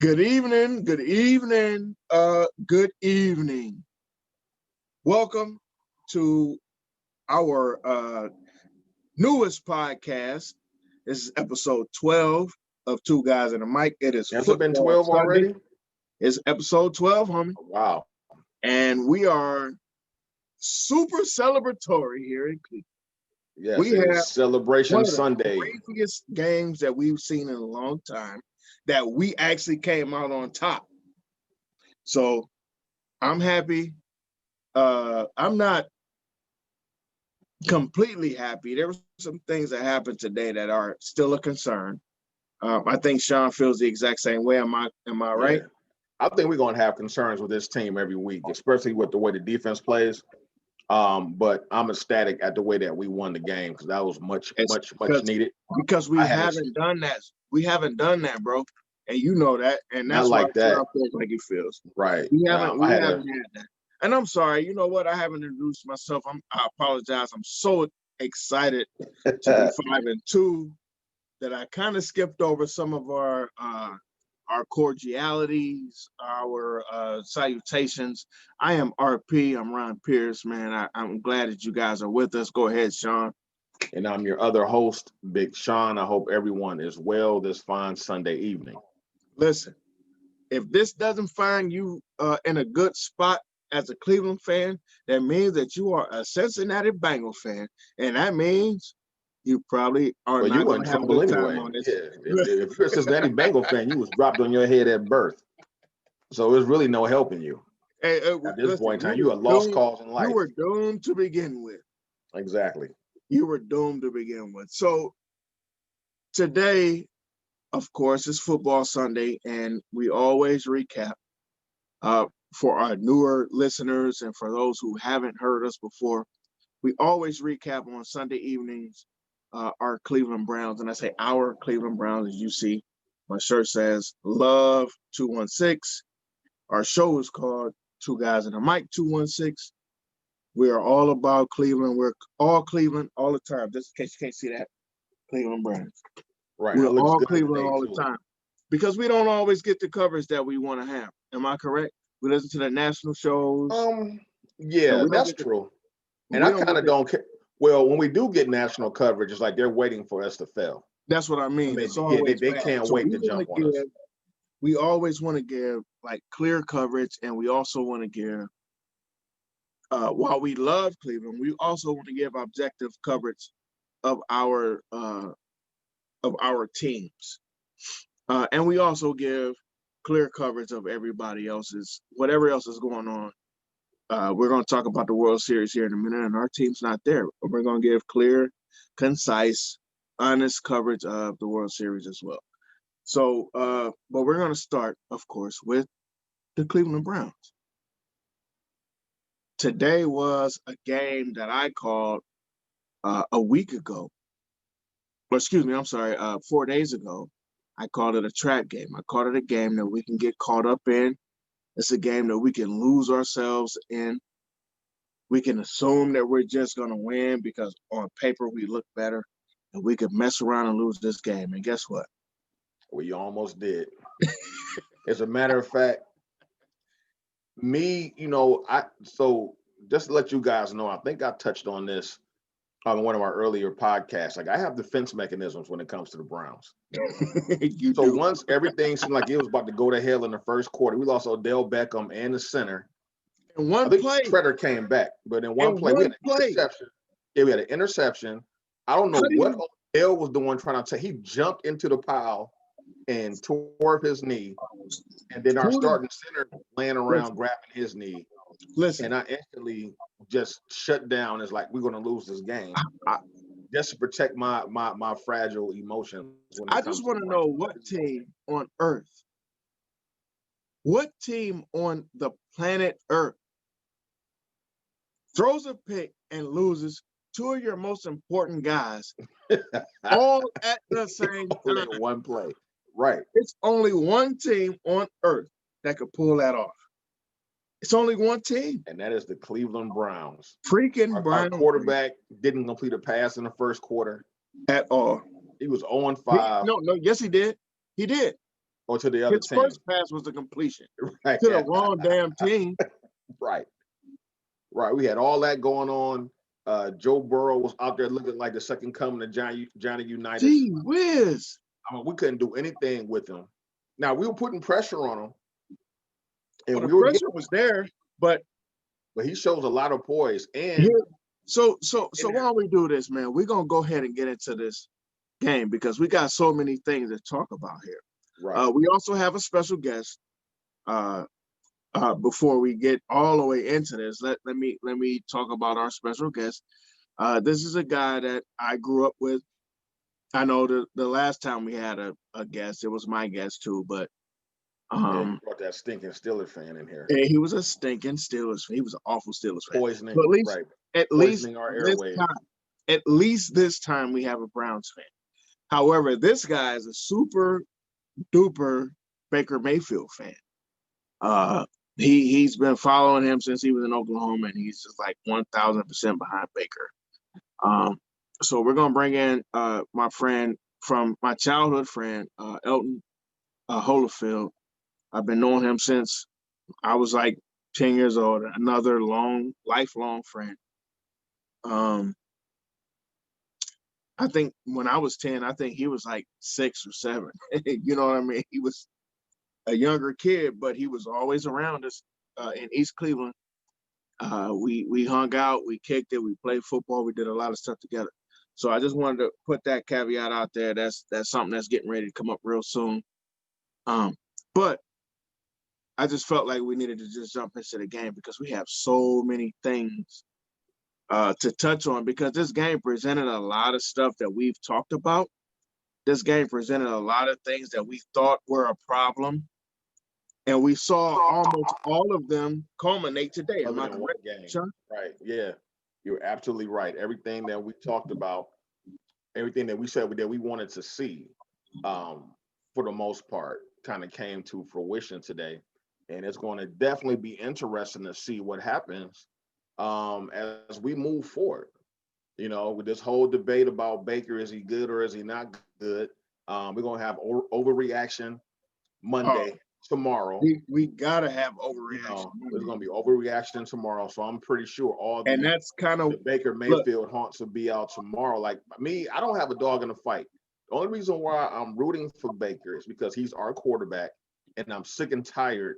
Good evening, good evening, good evening. Welcome to our newest podcast. This is episode 12 of Two Guys and a Mic. It is Has it been Football 12 Sunday. already? It's episode 12, homie. Wow. And we are super celebratory here in Cleveland. Yes, We it have is one Celebration of the Sunday. craziest games that we've seen in a long time that we actually came out on top. So I'm happy. I'm not completely happy. There were some things that happened today that are still a concern. I think Sean feels the exact same way. Am I right? Yeah. I think we're going to have concerns with this team every week, especially with the way the defense plays. But I'm ecstatic at the way that we won the game because that was much needed. Because we haven't done that. We haven't done that, bro. And you know that. And that's why Sean feels like he feels. Right. We haven't had that. And I'm sorry, you know what? I haven't introduced myself. I apologize. I'm so excited to be 5-2 that I kind of skipped over some of our cordialities, our salutations. I am RP. I'm Ron Pierce, man. I'm glad that you guys are with us. Go ahead, Sean. And I'm your other host, Big Sean. I hope everyone is well this fine Sunday evening. Listen, if this doesn't find you in a good spot as a Cleveland fan, that means that you are a Cincinnati Bengals fan, and that means you probably are not going to have a good time on this. Yeah, if you're a Cincinnati Bengal fan, you was dropped on your head at birth, so there's really no helping you. At this point in time, you are lost cause in life. You were doomed to begin with. Exactly. You were doomed to begin with. So today, of course, it's Football Sunday, and we always recap. For our newer listeners and for those who haven't heard us before, we always recap on Sunday evenings our Cleveland Browns. And I say our Cleveland Browns, as you see, my shirt says Love 216. Our show is called Two Guys and a Mic 216. We are all about Cleveland. We're all Cleveland all the time. Just in case you can't see that, Cleveland Browns. Right. We're all Cleveland all the time because we don't always get the coverage that we want to have. Am I correct? We listen to the national shows. Yeah, that's true. And I kind of don't care. Well, when we do get national coverage, it's like they're waiting for us to fail. That's what I mean. They can't wait to jump on us. We always want to give like clear coverage, and we also want to give. While we love Cleveland, we also want to give objective coverage of our teams, and we also give clear coverage of everybody else's, whatever else is going on. We're going to talk about the World Series here in a minute, and our team's not there. But we're going to give clear, concise, honest coverage of the World Series as well. So, but we're going to start, of course, with the Cleveland Browns. Today was a game that I called a week ago. Or excuse me, I'm sorry, 4 days ago. I called it a trap game. I called it a game that we can get caught up in. It's a game that we can lose ourselves in. We can assume that we're just going to win because on paper we look better. And we could mess around and lose this game. And guess what? We almost did. As a matter of fact, so just to let you guys know, I think I touched on this on one of our earlier podcasts. Like I have defense mechanisms when it comes to the Browns. Once everything seemed like it was about to go to hell in the first quarter, we lost Odell Beckham and the center. In one play, Treader came back, but in one play, we had an interception. Yeah, we had an interception. I don't know what Odell was doing trying to take. He jumped into the pile and tore up his knee, and then our starting center laying around grabbing his knee. Listen, and I instantly just shut down. It's like we're going to lose this game. Just to protect my fragile emotions. I just want to know what team on earth, what team on the planet Earth throws a pick and loses two of your most important guys all at the same time. In one play. Right. It's only one team on earth that could pull that off. It's only one team. And that is the Cleveland Browns. Freaking Browns. Our quarterback didn't complete a pass in the first quarter. At all. He was 0-5. No, yes, he did. He did. or to the other His team. first pass was a completion Right. to the wrong damn team. Right. We had all that going on. Joe Burrow was out there looking like the second coming of Johnny Unitas. Gee whiz. I mean, we couldn't do anything with him. Now we were putting pressure on him, and Well, we the were pressure was there, but he shows a lot of poise. And so why don't we do this, man? We're gonna go ahead and get into this game because we got so many things to talk about here. Right. We also have a special guest. Before we get all the way into this, let me talk about our special guest. This is a guy that I grew up with. I know the last time we had a guest, it was my guest too, but you brought that stinking Steelers fan in here. he was a stinking Steelers fan. He was an awful Steelers fan. Poisoning, but at least our airwaves. At least this time we have a Browns fan. However, this guy is a super duper Baker Mayfield fan. He's been following him since he was in Oklahoma, and he's just like 1,000% behind Baker. So we're gonna bring in my friend from my childhood friend, Elton Holifield. I've been knowing him since I was like 10 years old. Another lifelong friend. I think when I was 10, I think he was like 6 or 7. You know what I mean? He was a younger kid, but he was always around us in East Cleveland. We hung out, we kicked it, we played football, we did a lot of stuff together. So I just wanted to put that caveat out there. That's something that's getting ready to come up real soon. But I just felt like we needed to just jump into the game because we have so many things to touch on, because this game presented a lot of stuff that we've talked about. This game presented a lot of things that we thought were a problem, and we saw almost all of them culminate today. Am I correct, Sean? Right. Yeah, you're absolutely right. Everything that we talked about, everything that we said that we wanted to see, for the most part, kind of came to fruition today. And it's going to definitely be interesting to see what happens as we move forward. You know, with this whole debate about Baker, is he good or is he not good? We're going to have overreaction Monday, tomorrow. We got to have overreaction. There's going to be overreaction tomorrow. So I'm pretty sure and that's kind of the Baker Mayfield haunts will be out tomorrow. Like me, I don't have a dog in the fight. The only reason why I'm rooting for Baker is because he's our quarterback, and I'm sick and tired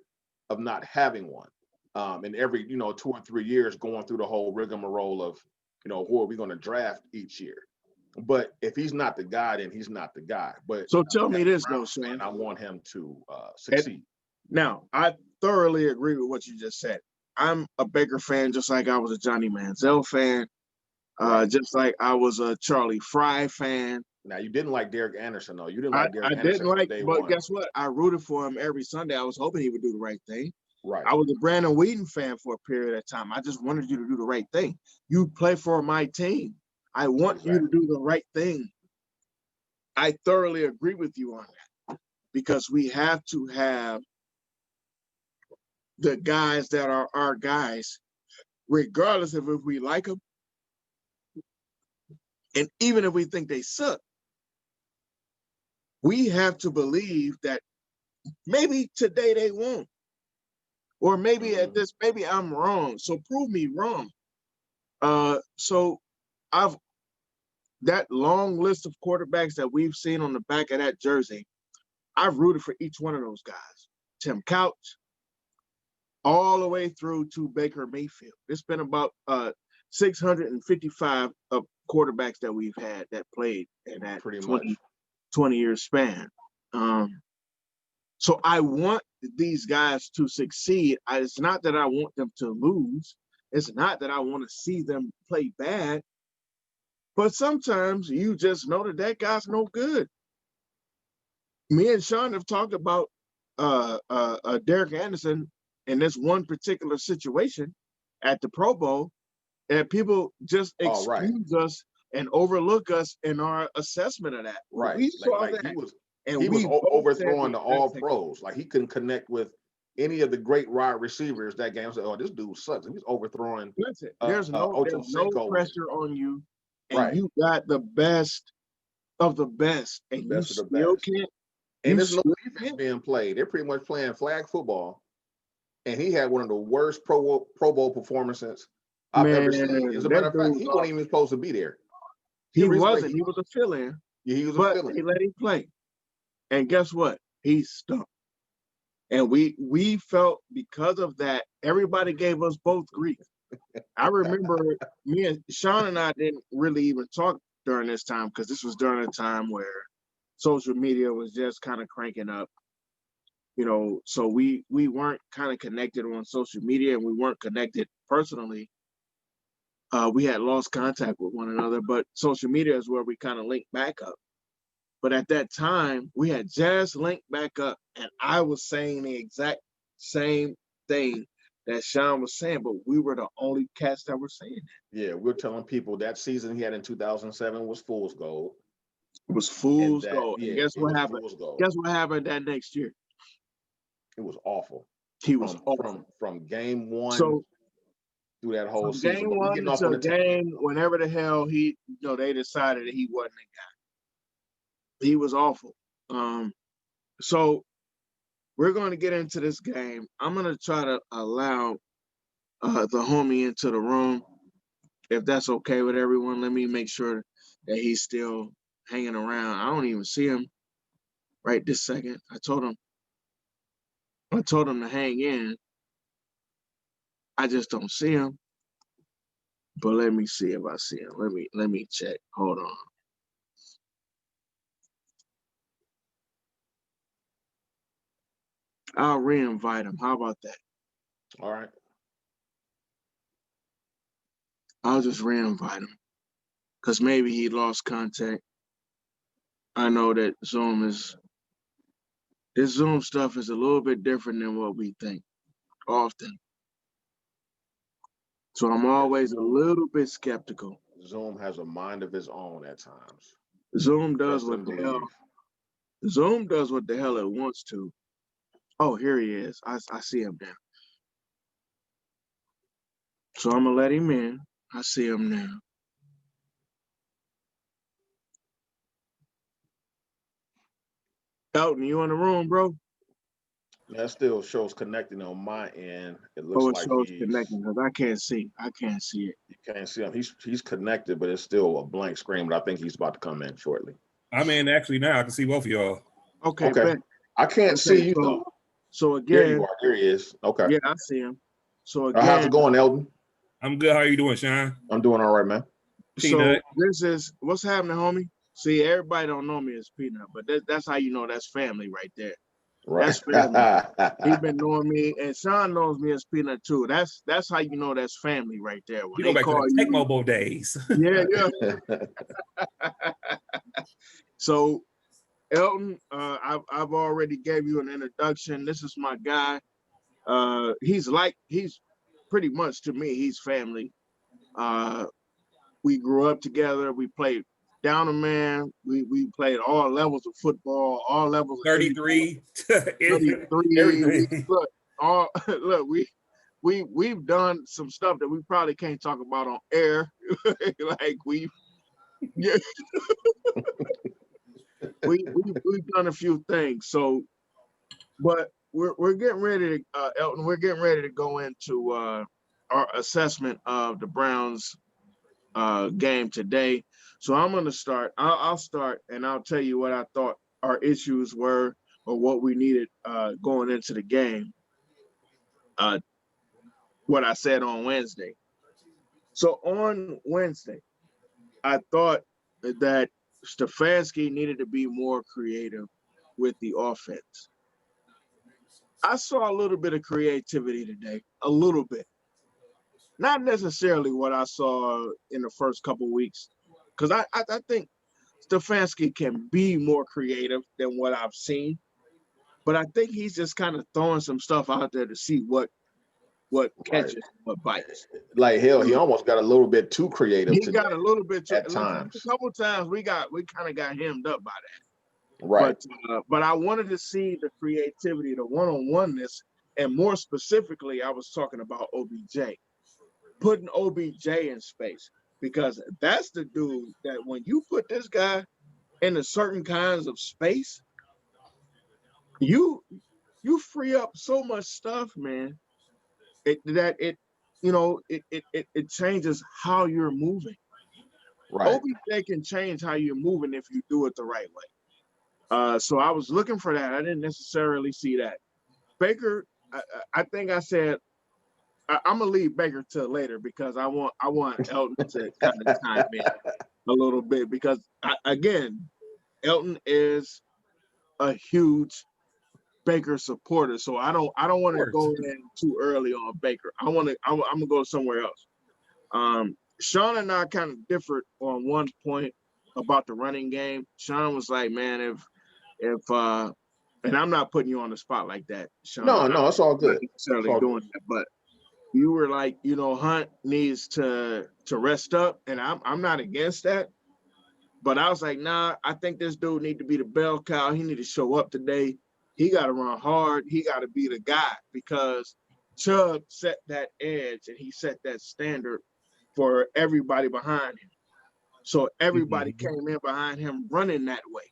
of not having one. And every 2 or 3 years going through the whole rigmarole of who are we going to draft each year. But if he's not the guy, then he's not the guy. But so tell me this though, Sean. I want him to succeed. Now, I thoroughly agree with what you just said. I'm a Baker fan, just like I was a Johnny Manziel fan, just like I was a Charlie Fry fan. Now, you didn't like Derek Anderson, though. You didn't like Derek Anderson. I didn't like, but guess what? I rooted for him every Sunday. I was hoping he would do the right thing. Right. I was a Brandon Whedon fan for a period of time. I just wanted you to do the right thing. You play for my team. I want you to do the right thing. I thoroughly agree with you on that, because we have to have the guys that are our guys, regardless of if we like them, and even if we think they suck. We have to believe that maybe today they won't. Or maybe maybe I'm wrong. So prove me wrong. So that long list of quarterbacks that we've seen on the back of that jersey, I've rooted for each one of those guys. Tim Couch, all the way through to Baker Mayfield. It's been about 655 quarterbacks that we've had that played in that 20-year span. So I want these guys to succeed. It's not that I want them to lose. It's not that I want to see them play bad. But sometimes you just know that guy's no good. Me and Sean have talked about Derek Anderson in this one particular situation at the Pro Bowl, and people just excuse us and overlook us in our assessment of that. Right. We saw that. He was overthrowing the all-pros. Like, he couldn't connect with any of the great wide receivers that game. I said, "Oh, this dude sucks." He was overthrowing. That's it. There's no pressure on you, and you got the best of the best, and you still can't. And there's no that's being played. They're pretty much playing flag football, and he had one of the worst Pro Bowl performances I've ever seen. As a matter that of fact, dude, he wasn't even supposed to be there. he wasn't. He was a fill-in. Yeah, he was a But fill-in. they let him play. And guess what? He stunk. And we felt because of that, everybody gave us both grief. I remember me and Sean and I didn't really even talk during this time because this was during a time where social media was just kind of cranking up. So we weren't kind of connected on social media and we weren't connected personally. We had lost contact with one another, but social media is where we kind of linked back up. But at that time, we had just linked back up, and I was saying the exact same thing that Sean was saying, but we were the only cats that were saying that. Yeah, we're telling people that season he had in 2007 was fool's gold. It was fool's gold. Yeah, and guess what happened? Guess what happened that next year? It was awful. He was awful. From game one through that whole from season. Game one to game, whenever the hell they decided that he wasn't the guy. He was awful. So we're going to get into this game. I'm going to try to allow the homie into the room, if that's okay with everyone. Let me make sure that he's still hanging around. I don't even see him right this second. I told him to hang in. I just don't see him. But let me see if I see him. Let me check. Hold on. I'll re-invite him. How about that? All right. I'll just re-invite him. Because maybe he lost contact. I know that this Zoom stuff is a little bit different than what we think often. So I'm always a little bit skeptical. Zoom has a mind of its own at times. Zoom does what the hell it wants to. Oh, here he is. I see him now. So I'm gonna let him in. I see him now. Elton, you in the room, bro? That still shows connecting on my end. It looks like he's connecting because I can't see it. You can't see him. He's connected, but it's still a blank screen. But I think he's about to come in shortly. I'm in actually now. I can see both of y'all. Okay. I can't see you though. So again, there you are. There he is. Okay. Yeah, I see him. So again, how's it going, Elton? I'm good. How are you doing, Sean? I'm doing all right, man. Peanut. So this is what's happening, homie. See, everybody don't know me as Peanut, but that's how you know that's family right there. Right. That's family. He's been knowing me, and Sean knows me as Peanut too. That's how you know that's family right there. When you go back to the Tecmo days. Yeah. So, Elton, I've already gave you an introduction. This is my guy. He's pretty much to me, he's family. We grew up together. We played down a man. We played all levels of football, all levels 33. of 33. Look, we've done some stuff that we probably can't talk about on air. Like we've done a few things. So, but we're getting ready to Elton. We're getting ready to go into our assessment of the Browns game today. So I'm going to start. I'll start, and I'll tell you what I thought our issues were or what we needed going into the game. What I said on Wednesday. So on Wednesday, I thought that Stefanski needed to be more creative with the offense. I saw a little bit of creativity today, a little bit. Not necessarily what I saw in the first couple weeks, because I think Stefanski can be more creative than what I've seen, but I think he's just kind of throwing some stuff out there to see what catches, what bites. Like hell, he almost got a little bit too creative. He got a little bit at times. A couple times we kind of got hemmed up by that. Right. But I wanted to see the creativity, the one-on-oneness, and more specifically, I was talking about OBJ. Putting OBJ in space, because that's the dude that when you put this guy into certain kinds of space, you free up so much stuff, man. It changes how you're moving. Right. OBJ can change how you're moving if you do it the right way. So I was looking for that. I didn't necessarily see that. Baker, I think I said I'm gonna leave Baker till later because I want Elton to kind of chime in a little bit because again, Elton is a huge Baker supporter, so I don't want to go in too early on Baker. I'm gonna go somewhere else. Sean and I kind of differed on one point about the running game. Sean was like, man, if and I'm not putting you on the spot like that, Sean. No, it's all I'm not good. necessarily doing that, but you were like, Hunt needs to rest up, and I'm not against that. But I was like, nah, I think this dude need to be the bell cow. He need to show up today. He got to run hard. He got to be the guy because Chubb set that edge and he set that standard for everybody behind him. So everybody came in behind him running that way.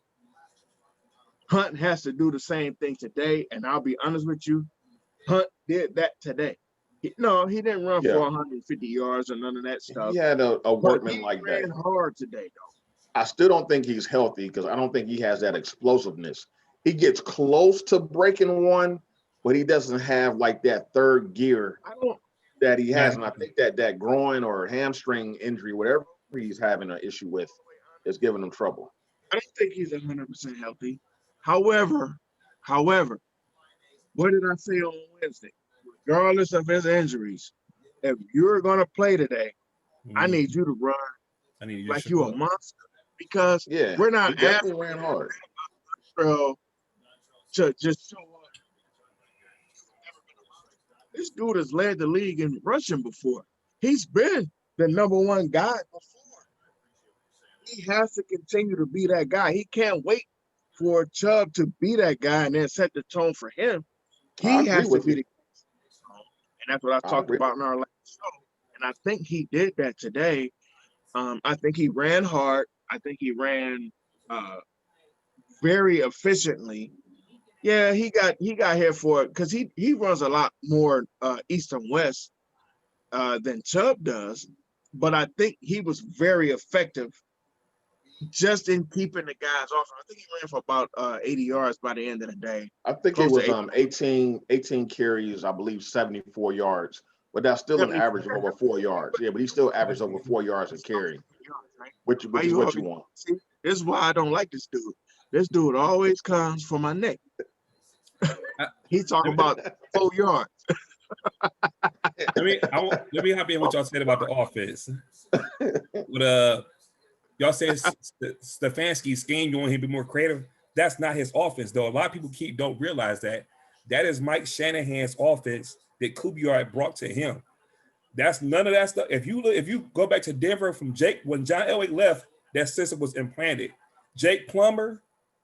Hunt has to do the same thing today, and I'll be honest with you, Hunt did that today. He didn't run for 150 yards or none of that stuff. He had a workman like that. He ran hard today, though. I still don't think he's healthy because I don't think he has that explosiveness. He gets close to breaking one, but he doesn't have like that third gear that he has. And I think that groin or hamstring injury, whatever he's having an issue with, is giving him trouble. I don't think he's 100% healthy. However, what did I say on Wednesday? Regardless of his injuries, if you're going to play today, I need you to run like you a monster because we're not asking ran hard. To just show up. This dude has led the league in rushing before. He's been the number one guy before. He has to continue to be that guy. He can't wait for Chubb to be that guy and then set the tone for him. He has to be the guy. And that's what I talked about in our last show. And I think he did that today. I think he ran hard. I think he ran very efficiently. Yeah, he got here for it because he runs a lot more east and west than Chubb does. But I think he was very effective just in keeping the guys off. I think he ran for about 80 yards by the end of the day. I think it was 18 carries, I believe 74 yards. But that's still an average of over 4 yards. Yeah, but he still averaged over 4 yards a carry, which is what you want. See, this is why I don't like this dude. This dude always comes for my neck. He's talking about 4 yards. Let me hop in what y'all said about the offense. With y'all said Stefanski's scheme, you want him to be more creative. That's not his offense, though. A lot of people don't realize that. That is Mike Shanahan's offense that Kubiak brought to him. That's none of that stuff. If you go back to Denver from Jake, when John Elway left, that system was implanted. Jake Plummer,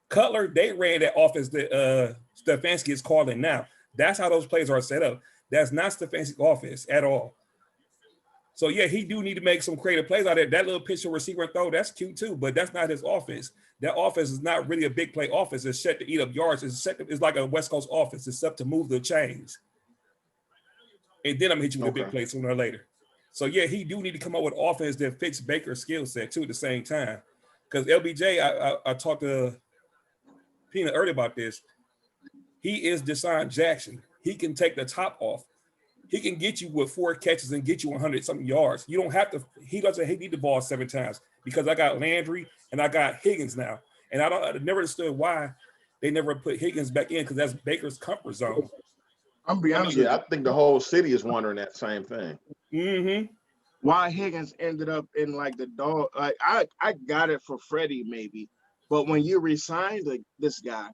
Cutler, they ran that offense that Stefanski is calling now. That's how those plays are set up. That's not Stefanski's offense at all. So, yeah, he do need to make some creative plays out there. That little pitch to receiver and throw, that's cute too, but that's not his offense. That offense is not really a big play offense. It's set to eat up yards. It's like a West Coast offense. It's up to move the chains. And then I'm going to hit you with a big play sooner or later. So, yeah, he do need to come up with offense that fits Baker's skill set too at the same time. Because LBJ, I talked to Peanut earlier about this. He is Deshaun Jackson. He can take the top off. He can get you with 4 catches and get you 100-something yards. You don't have to. He need the ball 7 times because I got Landry and I got Higgins now. And I never understood why they never put Higgins back in because that's Baker's comfort zone. I'm be honest. I think the whole city is wondering that same thing. Mm-hmm. Why Higgins ended up in like the dog? Like I got it for Freddie maybe, but when you resign this guy,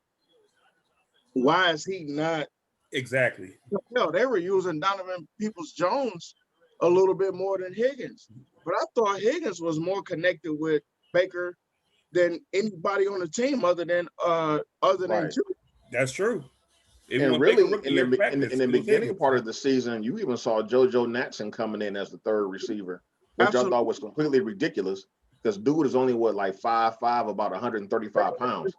why is he not? Exactly. No, they were using Donovan Peoples-Jones a little bit more than Higgins. But I thought Higgins was more connected with Baker than anybody on the team other than Drew. That's true. And really, in the beginning part of the season, you even saw JoJo Natson coming in as the third receiver, which I thought was completely ridiculous because dude is only, 5'5", about 135 pounds.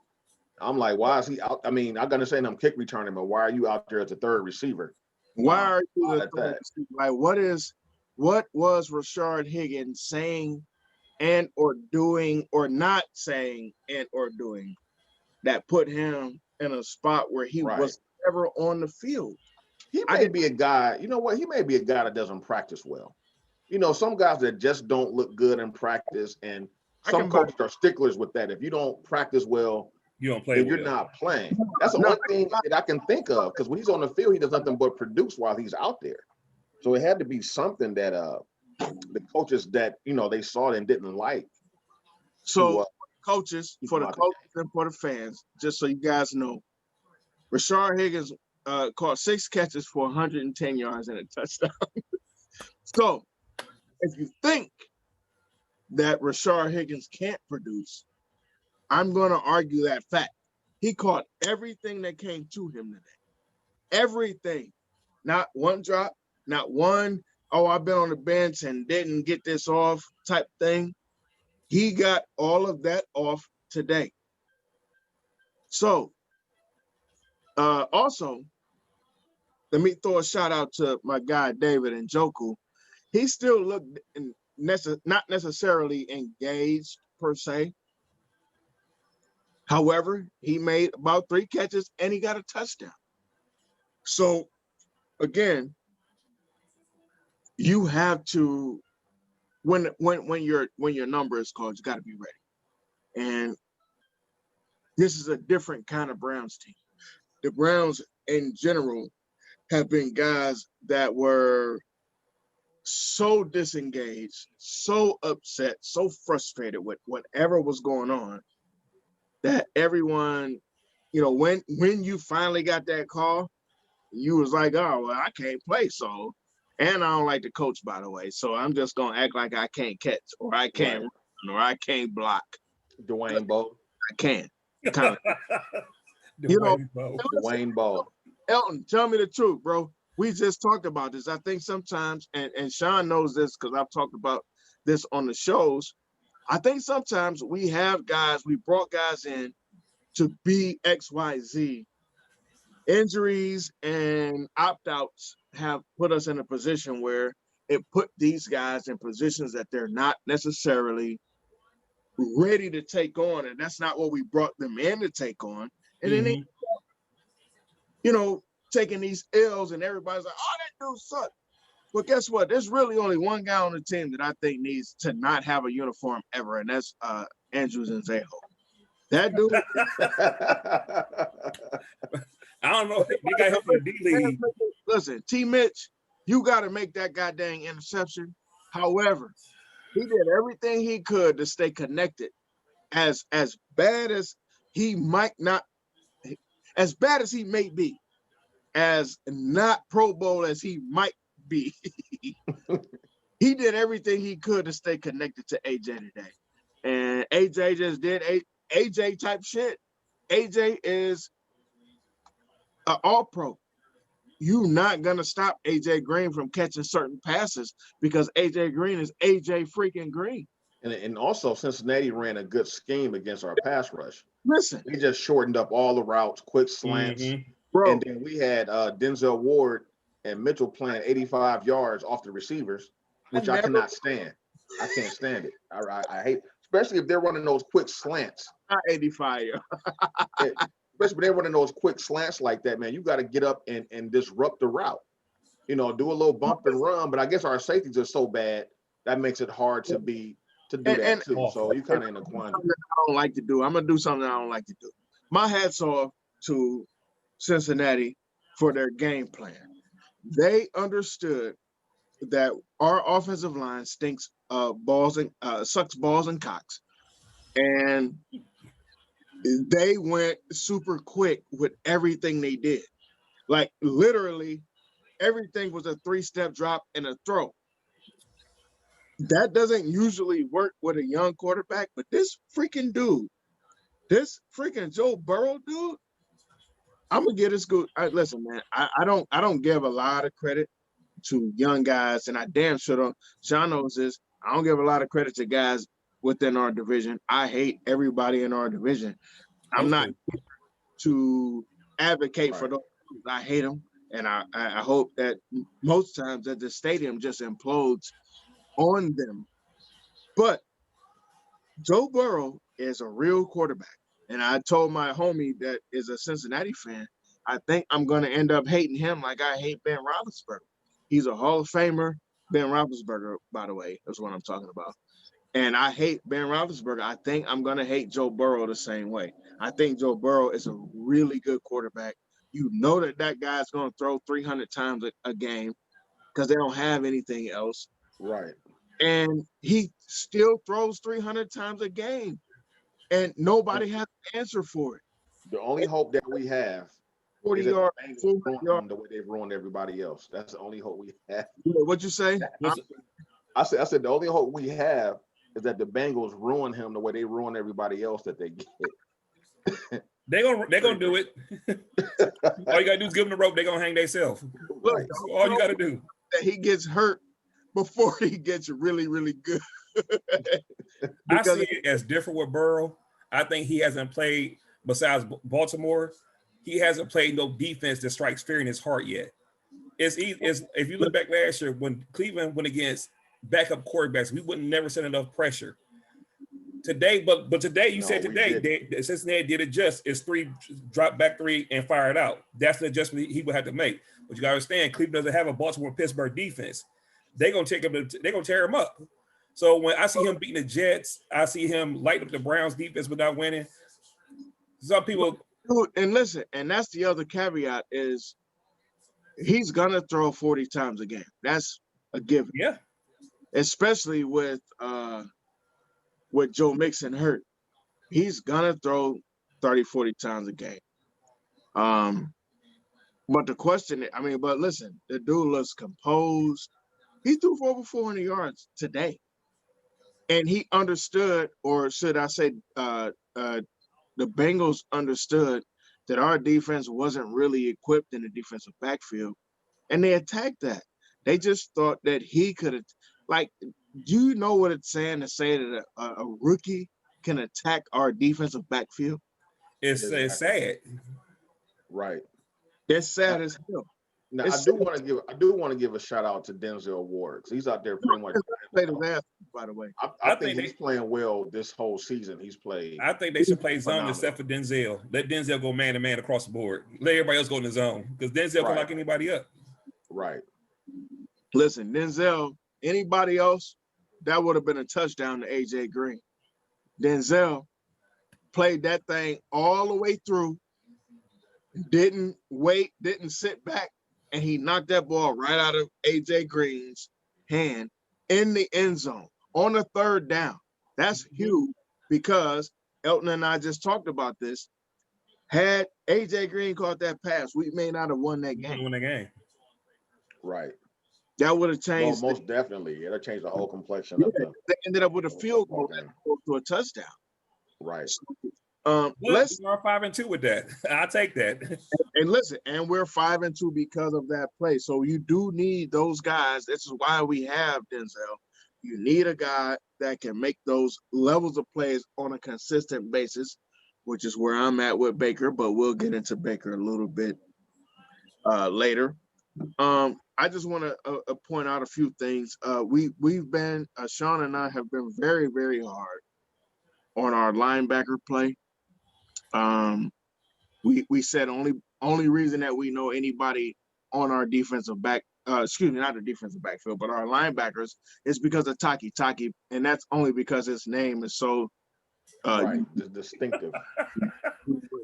I'm like, why is he out? I mean, I'm gonna say I'm kick returning, but why are you out there as a third receiver? Why are you the at third that? receiver? Like, what was Rashard Higgins saying and or doing or not saying and or doing that put him in a spot where he Right. was never on the field? He may be a guy, you know what? He may be a guy that doesn't practice well. You know, some guys that just don't look good in practice, and some coaches are sticklers with that. If you don't practice well, you don't play then well. you're not playing. That's the only thing that I can think of, because when he's on the field, he does nothing but produce while he's out there. So it had to be something that the coaches that, you know, they saw and didn't like. So coaches, for the coaches and for the fans, just so you guys know, Rashard Higgins caught 6 catches for 110 yards and a touchdown. So if you think that Rashard Higgins can't produce, I'm going to argue that fact. He caught everything that came to him today. Everything. Not one drop, not one, oh, I've been on the bench and didn't get this off type thing. He got all of that off today. So, also, let me throw a shout out to my guy, David Njoku. He still looked not necessarily engaged per se. However, he made about 3 catches and he got a touchdown. So, again, you have to, when your number is called, you got to be ready. And this is a different kind of Browns team. The Browns in general have been guys that were so disengaged, so upset, so frustrated with whatever was going on that everyone, you know, when you finally got that call, you was like, oh, well, I can't play, so, and I don't like the coach, by the way, so I'm just gonna act like I can't catch, or I can't run, or I can't block. Dwayne Bowe. I can. Kind of. You know, Dwayne Bowe. Elton, tell me the truth, bro. We just talked about this. I think sometimes, and Sean knows this because I've talked about this on the shows. I think sometimes we brought guys in to be XYZ. Injuries and opt-outs have put us in a position where it put these guys in positions that they're not necessarily ready to take on, and that's not what we brought them in to take on. And then they, you know, taking these L's, and everybody's like, oh, that dude sucks. Well, guess what? There's really only one guy on the team that I think needs to not have a uniform ever, and that's Andrews and Zaho. That dude. I don't know. We got help in the D League. Listen, T. Mitch, you got to make that goddamn interception. However, he did everything he could to stay connected. As bad as he might not, as bad as he may be, as not Pro Bowl as he might be, he did everything he could to stay connected to AJ today. And AJ just did AJ type shit. AJ is an all-pro. You're not going to stop AJ Green from catching certain passes because AJ Green is AJ freaking Green. And also, Cincinnati ran a good scheme against our pass rush. Listen. They just shortened up all the routes, quick slants. Bro. And then we had Denzel Ward and Mitchell playing 85 yards off the receivers, which I cannot stand. I can't stand it. I hate, especially if they're running those quick slants. Not 85. Especially if they're running those quick slants like that, man. You got to get up and disrupt the route. You know, do a little bump and run. But I guess our safeties are so bad that makes it hard to do that too. So you kind of in a quandary. I don't like to do. I'm gonna do something I don't like to do. My hat's off to Cincinnati for their game plan. They understood that our offensive line stinks sucks balls and cocks, and they went super quick with everything they did. Like literally, everything was a 3-step drop and a throw. That doesn't usually work with a young quarterback, but this freaking dude, this freaking Joe Burrow dude, I'm gonna get his good. Listen, man, I don't give a lot of credit to young guys, and I damn sure don't. Sean knows this. I don't give a lot of credit to guys within our division. I hate everybody in our division. I'm not to advocate for Right. those. I hate them, and I hope that most times that the stadium just implodes on them. But Joe Burrow is a real quarterback. And I told my homie that is a Cincinnati fan, I think I'm going to end up hating him like I hate Ben Roethlisberger. He's a Hall of Famer. Ben Roethlisberger, by the way, is what I'm talking about. And I hate Ben Roethlisberger. I think I'm going to hate Joe Burrow the same way. I think Joe Burrow is a really good quarterback. You know that guy's going to throw 300 times a game because they don't have anything else. Right. And he still throws 300 times a game. And nobody has an answer for it. The only hope that we have 40 is that yards, the Bengals 40 ruin yards. them the way they've ruined everybody else. That's the only hope we have. What'd you say? I said the only hope we have is that the Bengals ruin him the way they ruin everybody else that they get. They're gonna do it. All you gotta do is give them the rope. They're gonna hang themselves. Right. All you gotta do. That he gets hurt before he gets really, really good. I see it as different with Burrow. I think he hasn't played, besides Baltimore, he hasn't played no defense that strikes fear in his heart yet. It's if you look back last year when Cleveland went against backup quarterbacks, we wouldn't never send enough pressure. Today, but today you said today Cincinnati did adjust. It's 3 drop back 3 and fire it out. That's the adjustment he would have to make. But you gotta understand, Cleveland doesn't have a Baltimore Pittsburgh defense. They're gonna tear him up. So when I see him beating the Jets, I see him lighting up the Browns defense without winning. Some people, and listen, and that's the other caveat is he's gonna throw 40 times a game. That's a given. Yeah. Especially with Joe Mixon hurt. He's gonna throw 30, 40 times a game. But the question, but listen, the dude looks composed. He threw for over 400 yards today. And he understood, or should I say, the Bengals understood that our defense wasn't really equipped in the defensive backfield, and they attacked that. They just thought that he could have, do you know what it's saying to say that a rookie can attack our defensive backfield? It's sad. Right. It's sad as hell. Now I do want to give a shout out to Denzel Ward. He's out there pretty much. Played his ass, by the way. I think he's playing well this whole season. He's played. I think they should play zone except for Denzel. Let Denzel go man to man across the board. Let everybody else go in the zone because Denzel can lock anybody up. Right. Listen, Denzel. Anybody else, that would have been a touchdown to AJ Green. Denzel played that thing all the way through. Didn't wait. Didn't sit back. And he knocked that ball right out of AJ Green's hand in the end zone on a 3rd down. That's huge because Elton and I just talked about this. Had AJ Green caught that pass, we may not have won that game. Right. That would have changed. Most definitely. It'll change the whole complexion of them. They ended up with a field goal to a touchdown. Right. Let's are 5-2 with that. I'll take that. And listen, and we're 5-2 because of that play. So you do need those guys. This is why we have Denzel. You need a guy that can make those levels of plays on a consistent basis, which is where I'm at with Baker, but we'll get into Baker a little bit later. I just want to point out a few things. We've been, Sean and I have been very, very hard on our linebacker play. We said only reason that we know anybody on our defensive back, not the defensive backfield, but our linebackers is because of Taki, and that's only because his name is so distinctive.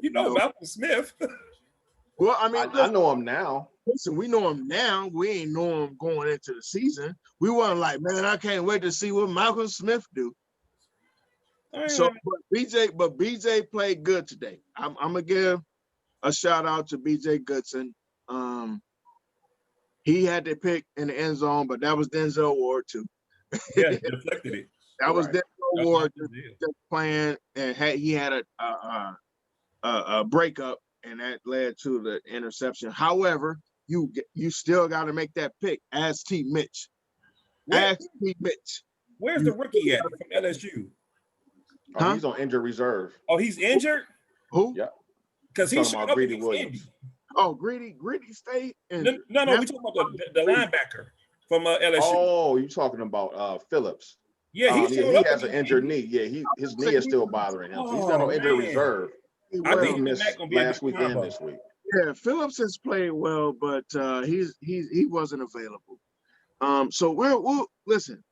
You know Malcolm Smith. Well, I mean, I know him now. Listen, we know him now. We ain't know him going into the season. We weren't like, man, I can't wait to see what Malcolm Smith do. So, but BJ played good today. I'm gonna give a shout out to BJ Goodson. He had to pick in the end zone, but that was Denzel Ward too. Yeah, deflected it. That was Denzel Ward just playing, and he had a breakup, and that led to the interception. However, you still got to make that pick. Ask T. Mitch. Where's the rookie at from LSU? Oh, he's on injured reserve. Oh, he's injured? Who? Yeah. Because You're he talking showed about up Greedy against Indy. Williams. Oh, Greedy State. And No, we talking about the linebacker from LSU. Oh, you're talking about Phillips. Yeah, he showed He up has an against injured Indy. knee. Yeah, his knee is still bothering him. So he's not Oh, on injured man. reserve. I He think he's missed not gonna be a last good week and combo. this week. Yeah, Phillips has played well, but he wasn't available. So we'll listen.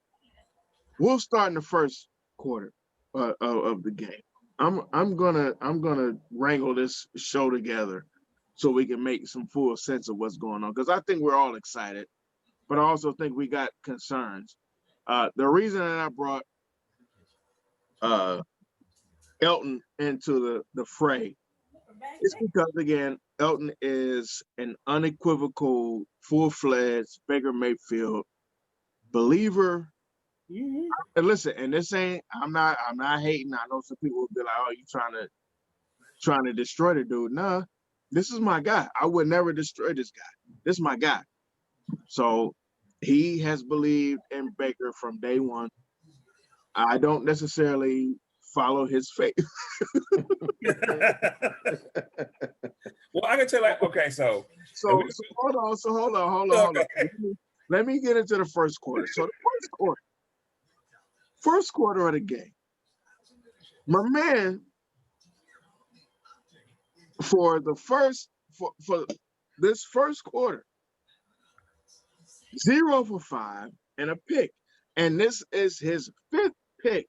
We'll start in the first quarter of the game. I'm gonna wrangle this show together so we can make some full sense of what's going on, because I think we're all excited, but I also think we got concerns. The reason that I brought Elton into the fray is because, again, Elton is an unequivocal, full-fledged Baker Mayfield believer. Mhm. And listen, and this ain't, I'm not hating. I know some people will be like, oh, you trying to destroy the dude. Nah, this is my guy. I would never destroy this guy. This is my guy. So he has believed in Baker from day one. I don't necessarily follow his faith. Well, I can tell, like, okay, so So hold on. Let me get into the first quarter. So the first quarter of the game, my man, for this first quarter, 0 for 5 and a pick. And this is his 5th pick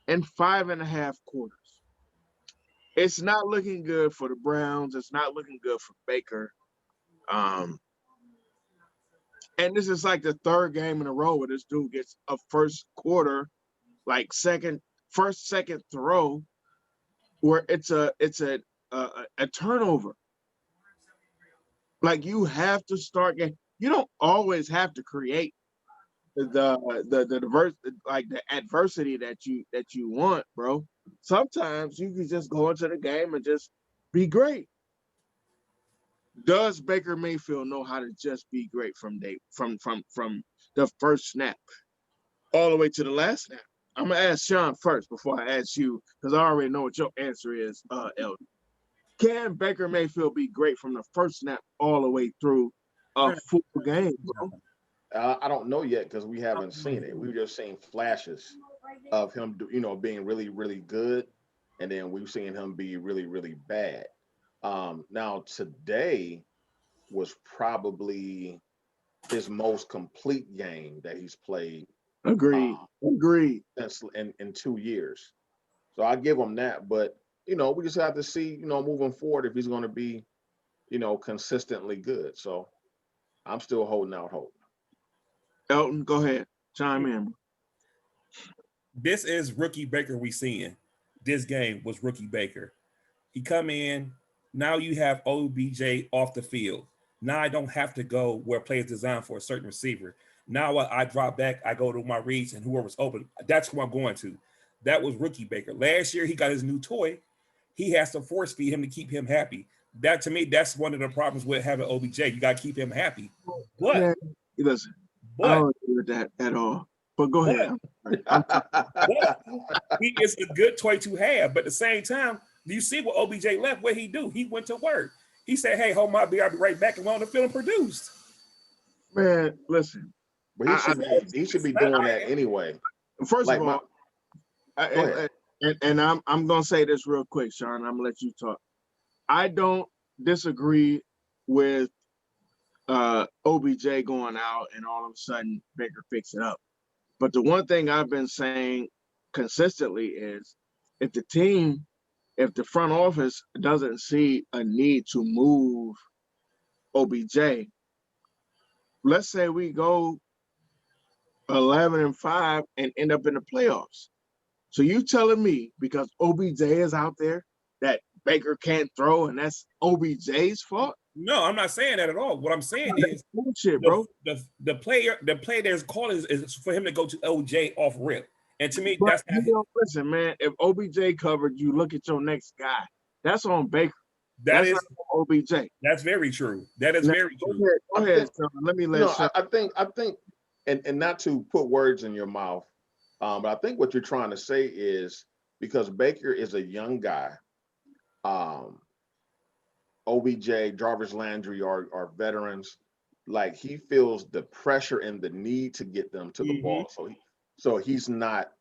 in 5.5 quarters. It's not looking good for the Browns. It's not looking good for Baker. And this is like the third game in a row where this dude gets a first quarter, like second throw, where it's a turnover. Like, you have to start getting. You don't always have to create the diverse, like the adversity that you want, bro. Sometimes you can just go into the game and just be great. Does Baker Mayfield know how to just be great from the first snap all the way to the last snap? I'm gonna ask Sean first before I ask you, because I already know what your answer is, Elton. Can Baker Mayfield be great from the first snap all the way through a full game, bro? I don't know yet because we haven't seen it. We've just seen flashes of him, being really, really good, and then we've seen him be really, really bad. Now today was probably his most complete game that he's played Agreed. since in 2 years. So I give him that, but we just have to see, moving forward if he's going to be, consistently good. So I'm still holding out hope. Elton, go ahead. Chime in. This is rookie Baker we seeing. This game was rookie Baker. He come in. Now you have OBJ off the field. Now I don't have to go where play is designed for a certain receiver. Now I drop back, I go to my reads, and whoever's open, that's who I'm going to. That was rookie Baker. Last year he got his new toy. He has to force feed him to keep him happy. That, to me, that's one of the problems with having OBJ. You got to keep him happy. But Yeah, listen, I don't agree with that at all. But go ahead. But he is a good toy to have. But at the same time, do you see what OBJ left? What he do? He went to work. He said, "Hey, hold my beer. I'll be right back." And went on the field and produced. Man, listen. But he should be doing that anyway. First Like of all, and I'm gonna say this real quick, Sean. I'm gonna let you talk. I don't disagree with OBJ going out and all of a sudden Baker picks it up. But the one thing I've been saying consistently is, if the front office doesn't see a need to move OBJ, let's say we go 11-5 and end up in the playoffs. So you telling me because OBJ is out there that Baker can't throw and that's OBJ's fault? No, I'm not saying that at all. What I'm saying is bullshit, bro. The player there's call is for him to go to OJ off rip. And to me, But listen, man, if OBJ covered, you look at your next guy. That's on Baker. That's not on OBJ. That's very true. That is very true. Go ahead, Sean. Let me let Sean. I think, and not to put words in your mouth, but I think what you're trying to say is because Baker is a young guy, OBJ, Jarvis Landry are veterans. Like he feels the pressure and the need to get them to the ball. So he's not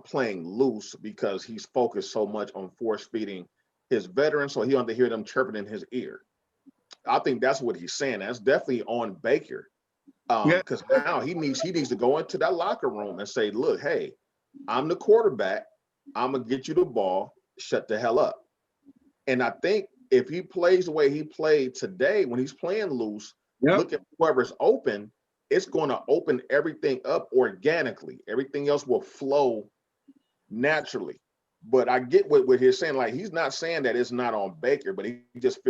playing loose because he's focused so much on force feeding his veterans, so he don't have to hear them chirping in his ear. I think that's what he's saying. That's definitely on Baker. Because now he needs to go into that locker room and say, look, hey, I'm the quarterback. I'm gonna get you the ball. Shut the hell up. And I think if he plays the way he played today, when he's playing loose, look at whoever's open, it's going to open everything up organically. Everything else will flow naturally. But I get what he's saying. Like, he's not saying that it's not on Baker, but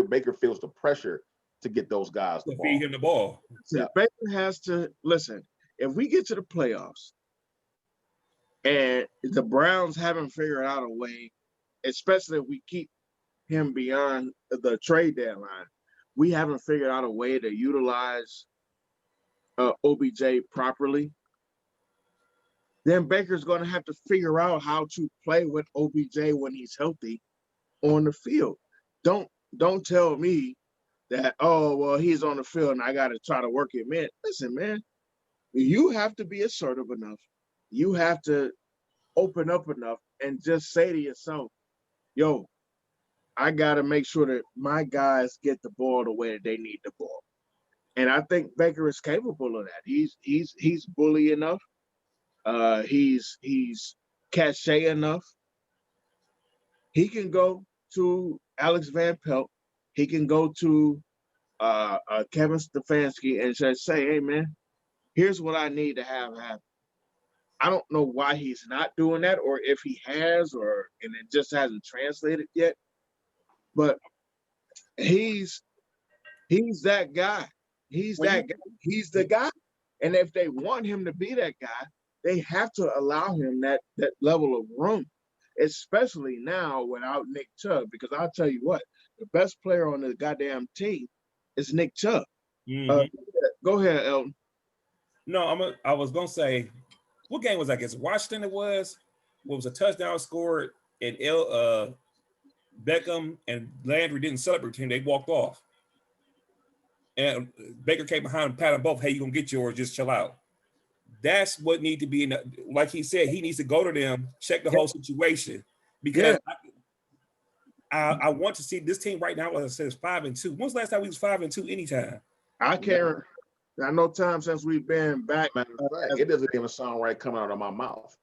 Baker feels the pressure to get those guys the ball. Feed him the ball. So Baker has to listen. If we get to the playoffs and the Browns haven't figured out a way, especially if we keep him beyond the trade deadline, we haven't figured out a way to utilize OBJ properly, then Baker's going to have to figure out how to play with OBJ when he's healthy on the field. Don't tell me that, oh, well, he's on the field and I got to try to work him in. Listen, man, you have to be assertive enough. You have to open up enough and just say to yourself, yo, I got to make sure that my guys get the ball the way that they need the ball. And I think Baker is capable of that. He's bully enough. He's cachet enough. He can go to Alex Van Pelt. He can go to Kevin Stefanski and just say, hey, man, here's what I need to have happen. I don't know why he's not doing that, or if he has, and it just hasn't translated yet. But he's that guy. He's that guy. He's the guy. And if they want him to be that guy, they have to allow him that level of room, especially now without Nick Chubb. Because I'll tell you what, the best player on the goddamn team is Nick Chubb. Go ahead, Elton. No, I was gonna say, what game was that against Washington? It was. What was a touchdown scored, and Beckham and Landry didn't celebrate him. They walked off. And Baker came behind and patted them both. Hey, you gonna get yours? Just chill out. That's what need to be like he said. He needs to go to them, check the whole situation, because I want to see this team right now. As I said, is 5-2. When was the last time we was 5-2? Anytime. I can't. I know time since we've been back. It doesn't even sound right coming out of my mouth.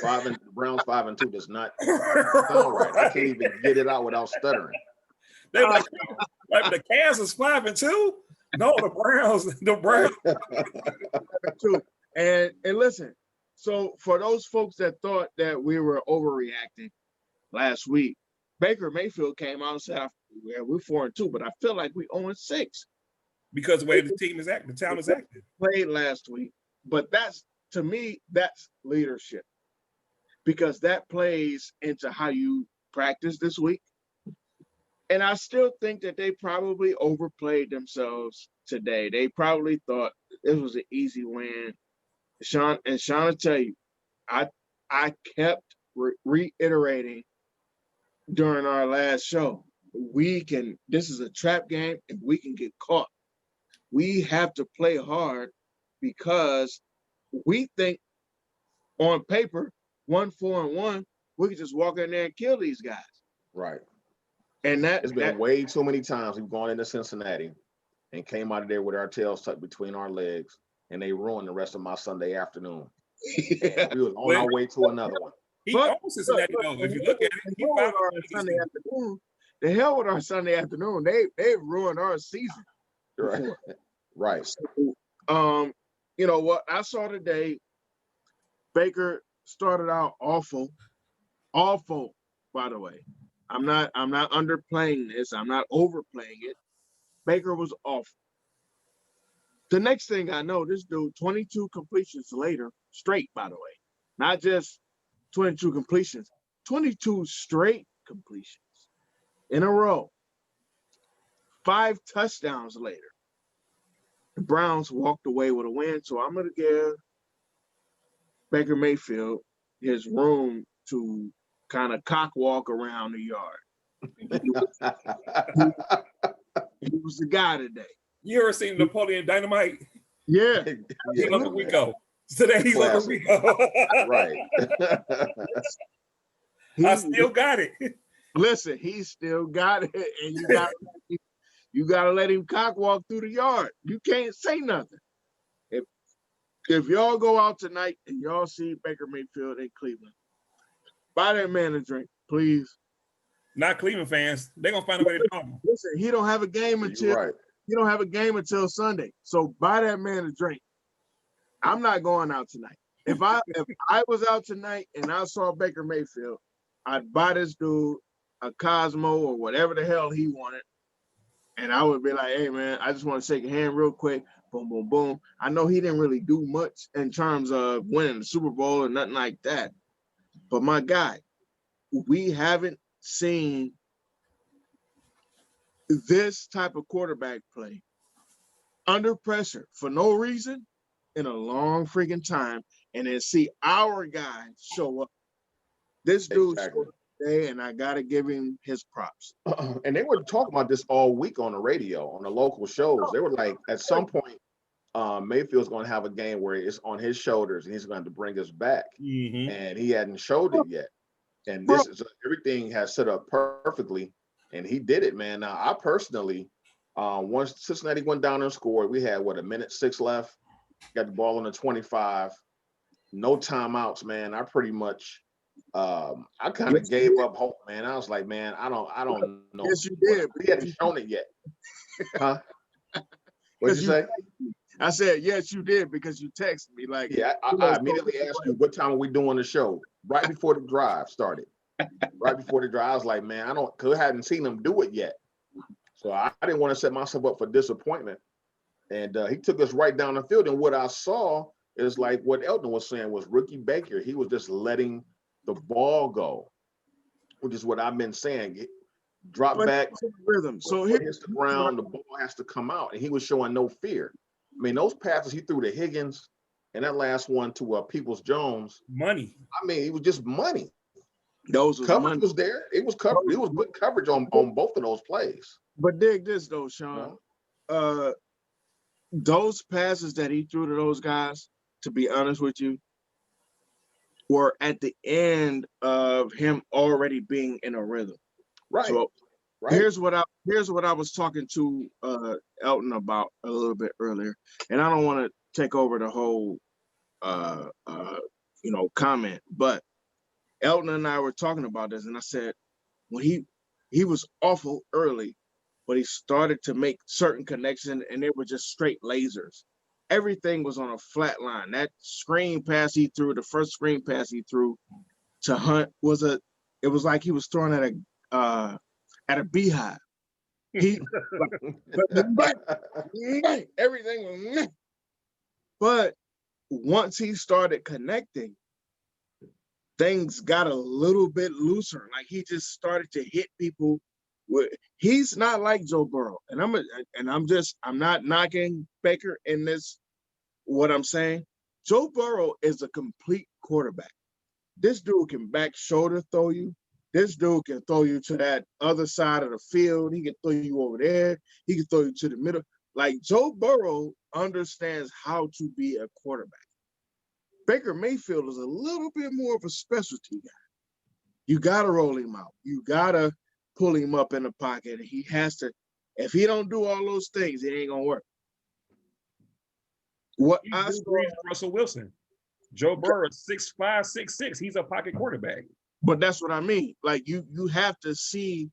Browns 5-2 does not sound right. I can't even get it out without stuttering. They're like the Cavs is 5-2. No, the Browns. And listen, so for those folks that thought that we were overreacting last week, Baker Mayfield came out and said, "Yeah, we're 4-2, but I feel like we 0-6 because the way the team is acting, the town is acting." Played last week, but to me, that's leadership, because that plays into how you practice this week. And I still think that they probably overplayed themselves today. They probably thought this was an easy win. Sean, will tell you, I kept reiterating during our last show, this is a trap game and we can get caught. We have to play hard because we think on paper, 1-4-1, we can just walk in there and kill these guys. Right. And it's been way too many times we've gone into Cincinnati and came out of there with our tails tucked between our legs, and they ruined the rest of my Sunday afternoon. We was on our way to another one. He owns Cincinnati, though. If you look at it, he found Sunday afternoon. The hell with our Sunday afternoon. They ruined our season. Right. Right. So, you know what I saw today, Baker started out awful, by the way. I'm not underplaying this. I'm not overplaying it. Baker was awful. The next thing I know, this dude, 22 completions later, straight, by the way. Not just 22 completions, 22 straight completions in a row. 5 touchdowns later. The Browns walked away with a win. So I'm going to give Baker Mayfield his room to kind of cock walk around the yard. He was the guy today. You ever seen Napoleon Dynamite? Yeah. He's Uncle Rico. Today he's Uncle Rico. Right. I still got it. Listen, he still got it, and you gotta let him cock walk through the yard. You can't say nothing. If y'all go out tonight and y'all see Baker Mayfield in Cleveland, buy that man a drink, please. Not Cleveland fans. They're gonna find a way to draw him. Listen, he don't have a game until Sunday. So buy that man a drink. I'm not going out tonight. If I was out tonight and I saw Baker Mayfield, I'd buy this dude a Cosmo or whatever the hell he wanted. And I would be like, hey man, I just want to shake your hand real quick. Boom, boom, boom. I know he didn't really do much in terms of winning the Super Bowl or nothing like that. But my guy, we haven't seen this type of quarterback play under pressure for no reason in a long freaking time, and then see our guys show up. This dude showed up today, and I gotta give him his props. And they were talking about this all week on the radio, on the local shows. They were like, at some point, Mayfield's going to have a game where it's on his shoulders, and he's going to bring us back. Mm-hmm. And he hadn't showed it yet. And this is everything has set up perfectly, and he did it, man. Now, I personally, once Cincinnati went down and scored, we had a minute 6 left. Got the ball on the 25, no timeouts, man. I pretty much, I kind of gave up hope, man. I was like, man, I don't know. Yes, you did. He hadn't shown it yet. Huh? What'd you say? I said, yes, you did, because you texted me like. Yeah, I immediately asked you, what time are we doing the show? Right before the drive started. Right before the drive, I was like, man, because I hadn't seen him do it yet. So I didn't want to set myself up for disappointment. And he took us right down the field. And what I saw is like what Elton was saying was rookie Baker. He was just letting the ball go, which is what I've been saying. Drop back, rhythm. So it hits the ground, the ball has to come out. And he was showing no fear. I mean, those passes he threw to Higgins and that last one to Peoples-Jones. Money. I mean, it was just money. Those coverage was there. It was covered. It was good coverage on both of those plays. But dig this though, Sean. Those passes that he threw to those guys, to be honest with you, were at the end of him already being in a rhythm. Right. So here's what I was talking to Elton about a little bit earlier, and I don't want to take over the whole comment, but Elton and I were talking about this, and I said when he was awful early, but he started to make certain connections, and they were just straight lasers. Everything was on a flat line. That screen pass he threw, the first screen pass he threw to Hunt it was like he was throwing at a beehive. Everything was, but once he started connecting, things got a little bit looser. Like he just started to hit people. He's not like Joe Burrow, and I'm not knocking Baker in this. What I'm saying, Joe Burrow is a complete quarterback. This dude can back shoulder throw you. This dude can throw you to that other side of the field. He can throw you over there. He can throw you to the middle. Like Joe Burrow understands how to be a quarterback. Baker Mayfield is a little bit more of a specialty guy. You got to roll him out. You got to pull him up in the pocket. He has to. If he don't do all those things, it ain't going to work. What I saw, Russell Wilson. Joe Burrow, 6'5", 6'6". He's a pocket quarterback. But that's what I mean. Like you have to see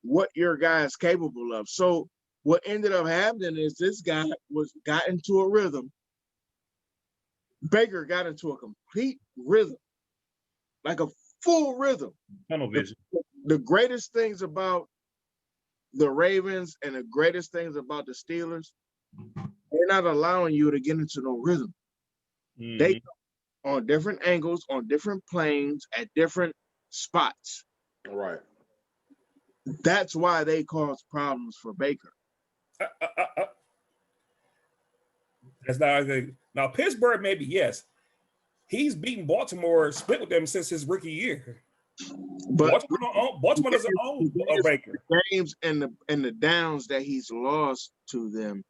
what your guy is capable of. So what ended up happening is this guy got into a rhythm. Baker got into a complete rhythm, like a full rhythm. Tunnel vision. The greatest things about the Ravens and the greatest things about the Steelers, they're not allowing you to get into no rhythm. Mm-hmm. They on different angles, on different planes, at different spots. Right. That's why they cause problems for Baker. That's not good. Now, Pittsburgh, maybe, yes. He's beaten Baltimore, split with them since his rookie year. But Baltimore doesn't own a Baker. Games and the downs that he's lost to them,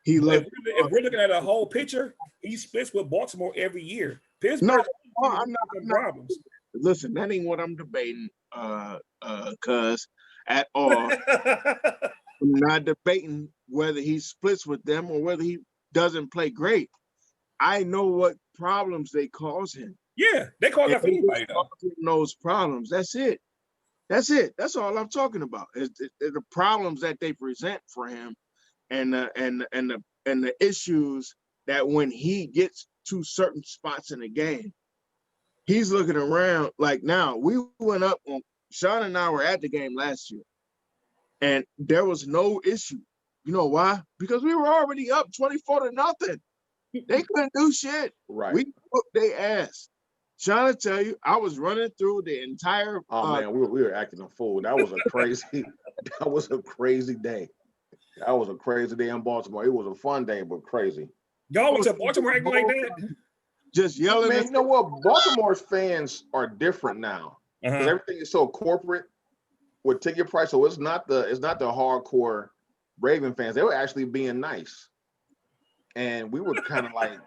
If we're looking at a whole picture, he splits with Baltimore every year. Pittsburgh, I'm not problems. Listen, that ain't what I'm debating, cuz at all. I'm not debating whether he splits with them or whether he doesn't play great. I know what problems they cause him. Yeah, they cause that for anybody though. Those problems. That's it. That's all I'm talking about. Is the problems that they present for him, and the issues that when he gets to certain spots in the game, he's looking around. Like now, we went up on Sean and I were at the game last year, and there was no issue. You know why? Because we were already up 24-0. They couldn't do shit. Right. We whooped their ass. Trying to tell you, I was running through the entire. Man, we were acting a fool. That was a crazy. That was a crazy day. That was a crazy day in Baltimore. It was a fun day, but crazy. Y'all went to Baltimore acting like that? Just yelling. Man, you know what? Baltimore's fans are different now because everything is so corporate with ticket price. So it's not the hardcore Raven fans. They were actually being nice, and we were kind of like,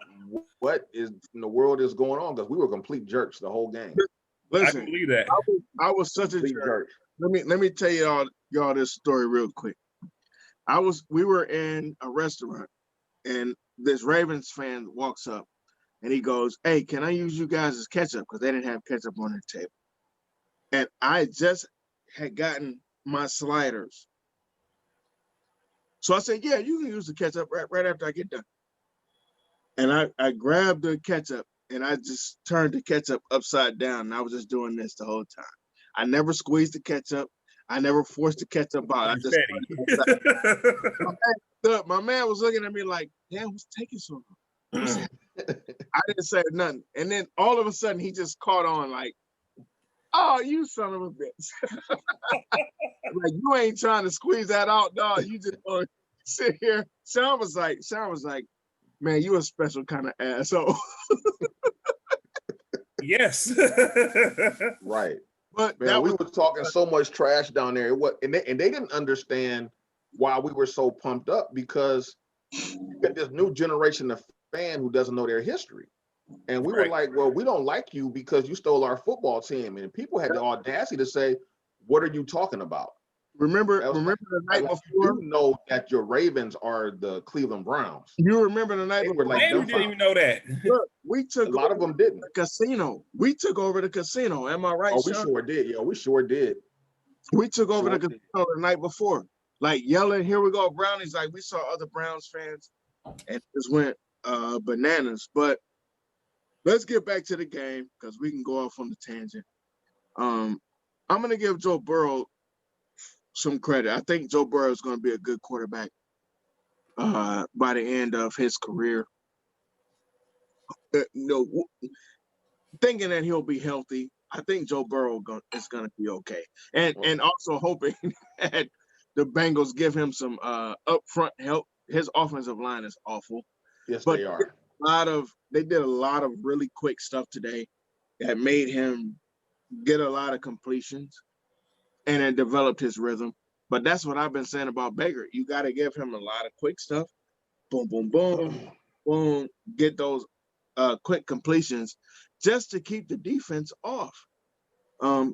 what is in the world is going on? Because we were complete jerks the whole game. Listen, I believe that. I was such a jerk. Let me tell y'all this story real quick. We were in a restaurant, and this Ravens fan walks up, and he goes, "Hey, can I use you guys as ketchup?" Because they didn't have ketchup on their table, and I just had gotten my sliders, so I said, "Yeah, you can use the ketchup right after I get done." And I grabbed the ketchup and I just turned the ketchup upside down. And I was just doing this the whole time. I never squeezed the ketchup. I never forced the ketchup out. I just my man was looking at me like, "Damn, what's taking so long?" I didn't say nothing. And then all of a sudden he just caught on like, "Oh, you son of a bitch." Like, you ain't trying to squeeze that out, dog. You just want to sit here. Sean was like, "Man, you a special kind of asshole." Yes. Right. But man, we were talking so much trash down there. And they didn't understand why we were so pumped up because you got this new generation of fan who doesn't know their history. And we were like, well, we don't like you because you stole our football team. And people had the audacity to say, what are you talking about? Remember the night before? You know that your Ravens are the Cleveland Browns. You remember the night before? Like, we didn't even know that. Look, we took a lot of them didn't. The casino. We took over the casino. Am I right? Oh, we sure did. Yeah, we sure did. We took over the casino the night before, like yelling, "Here we go, Brownies!" Like we saw other Browns fans, and just went bananas. But let's get back to the game because we can go off on the tangent. I'm gonna give Joe Burrow some credit. I think Joe Burrow is going to be a good quarterback by the end of his career. Thinking that he'll be healthy, I think Joe Burrow is going to be okay. And also hoping that the Bengals give him some upfront help. His offensive line is awful. Yes, but they are. They did a lot of really quick stuff today that made him get a lot of completions. And then developed his rhythm. But that's what I've been saying about Baker. You got to give him a lot of quick stuff. Boom, boom, boom, boom. Get those quick completions just to keep the defense off.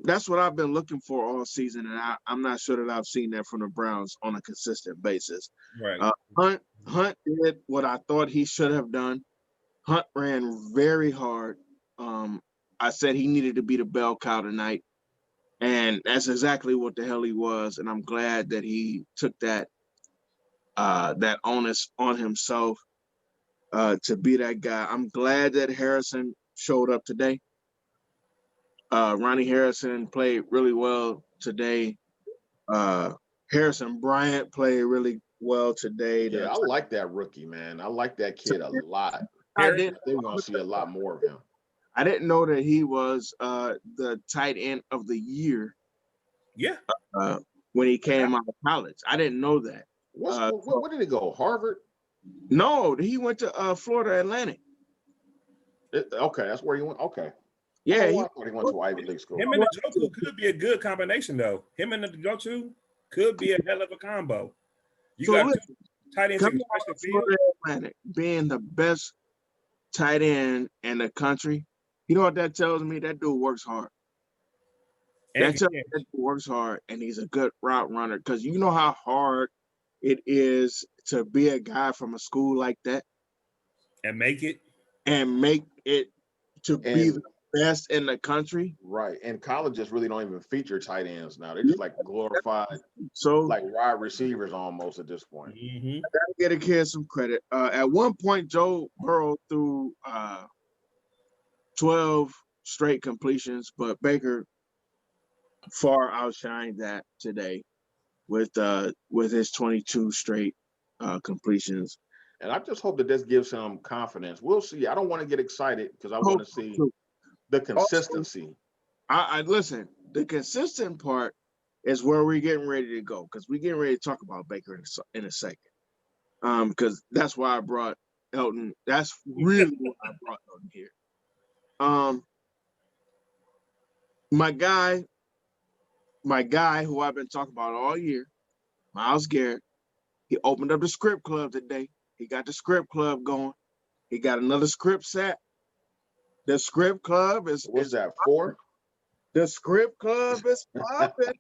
That's what I've been looking for all season, and I'm not sure that I've seen that from the Browns on a consistent basis. Right. Hunt did what I thought he should have done. Hunt ran very hard. I said he needed to be the bell cow tonight. And that's exactly what the hell he was. And I'm glad that he took that onus on himself to be that guy. I'm glad that Harrison showed up today. Ronnie Harrison played really well today. Harrison Bryant played really well today. Yeah, I like that rookie, man. I like that kid a lot. I think we're going to see a lot more of him. I didn't know that he was the tight end of the year. Yeah. When he came out of college. I didn't know that. Where did he go? Harvard? No, he went to Florida Atlantic. Okay, that's where he went. Okay. Yeah, I thought he went to Ivy League school. Him and the Joku could be a good combination, though. Him and the Joku could be a hell of a combo. You got two tight ends in the field. Atlantic being the best tight end in the country. You know what that tells me? That dude works hard. That tells me that dude works hard, and he's a good route runner. Because you know how hard it is to be a guy from a school like that and make it to be the best in the country. Right. And colleges really don't even feature tight ends now. They're just like glorified, like wide receivers almost at this point. I gotta get a kid some credit. At one point, Joe Burrow threw 12 straight completions, but Baker far outshined that today with his 22 straight completions. And I just hope that this gives him confidence. We'll see. I don't want to get excited because I want to see the consistency. I listen. The consistent part is where we're getting ready to go, because we're getting ready to talk about Baker in a second. Because that's why I brought Elton. That's really why I brought Elton here. My guy who I've been talking about all year, Myles Garrett, he opened up the script club today. He got the script club going. He got another script set. The script club is what's that, 4? The script club is popping.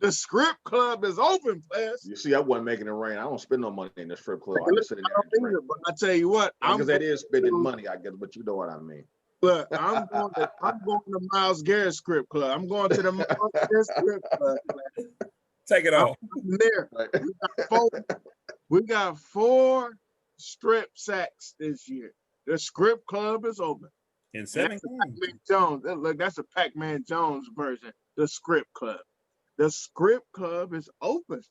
The script club is open, players. You see, I wasn't making it rain. I don't spend no money in the strip club. I'm just sitting there and drink. But I tell you what, because that is spending money, I guess, but you know what I mean. Look, I'm going to Myles Garrett script club. I'm going to the Myles Garrett script club. Take it off. There. We got 4 strip sacks this year. The script club is open. In 7 games. Jones. Look, that's a Pac-Man Jones version. The script club. The script club is open.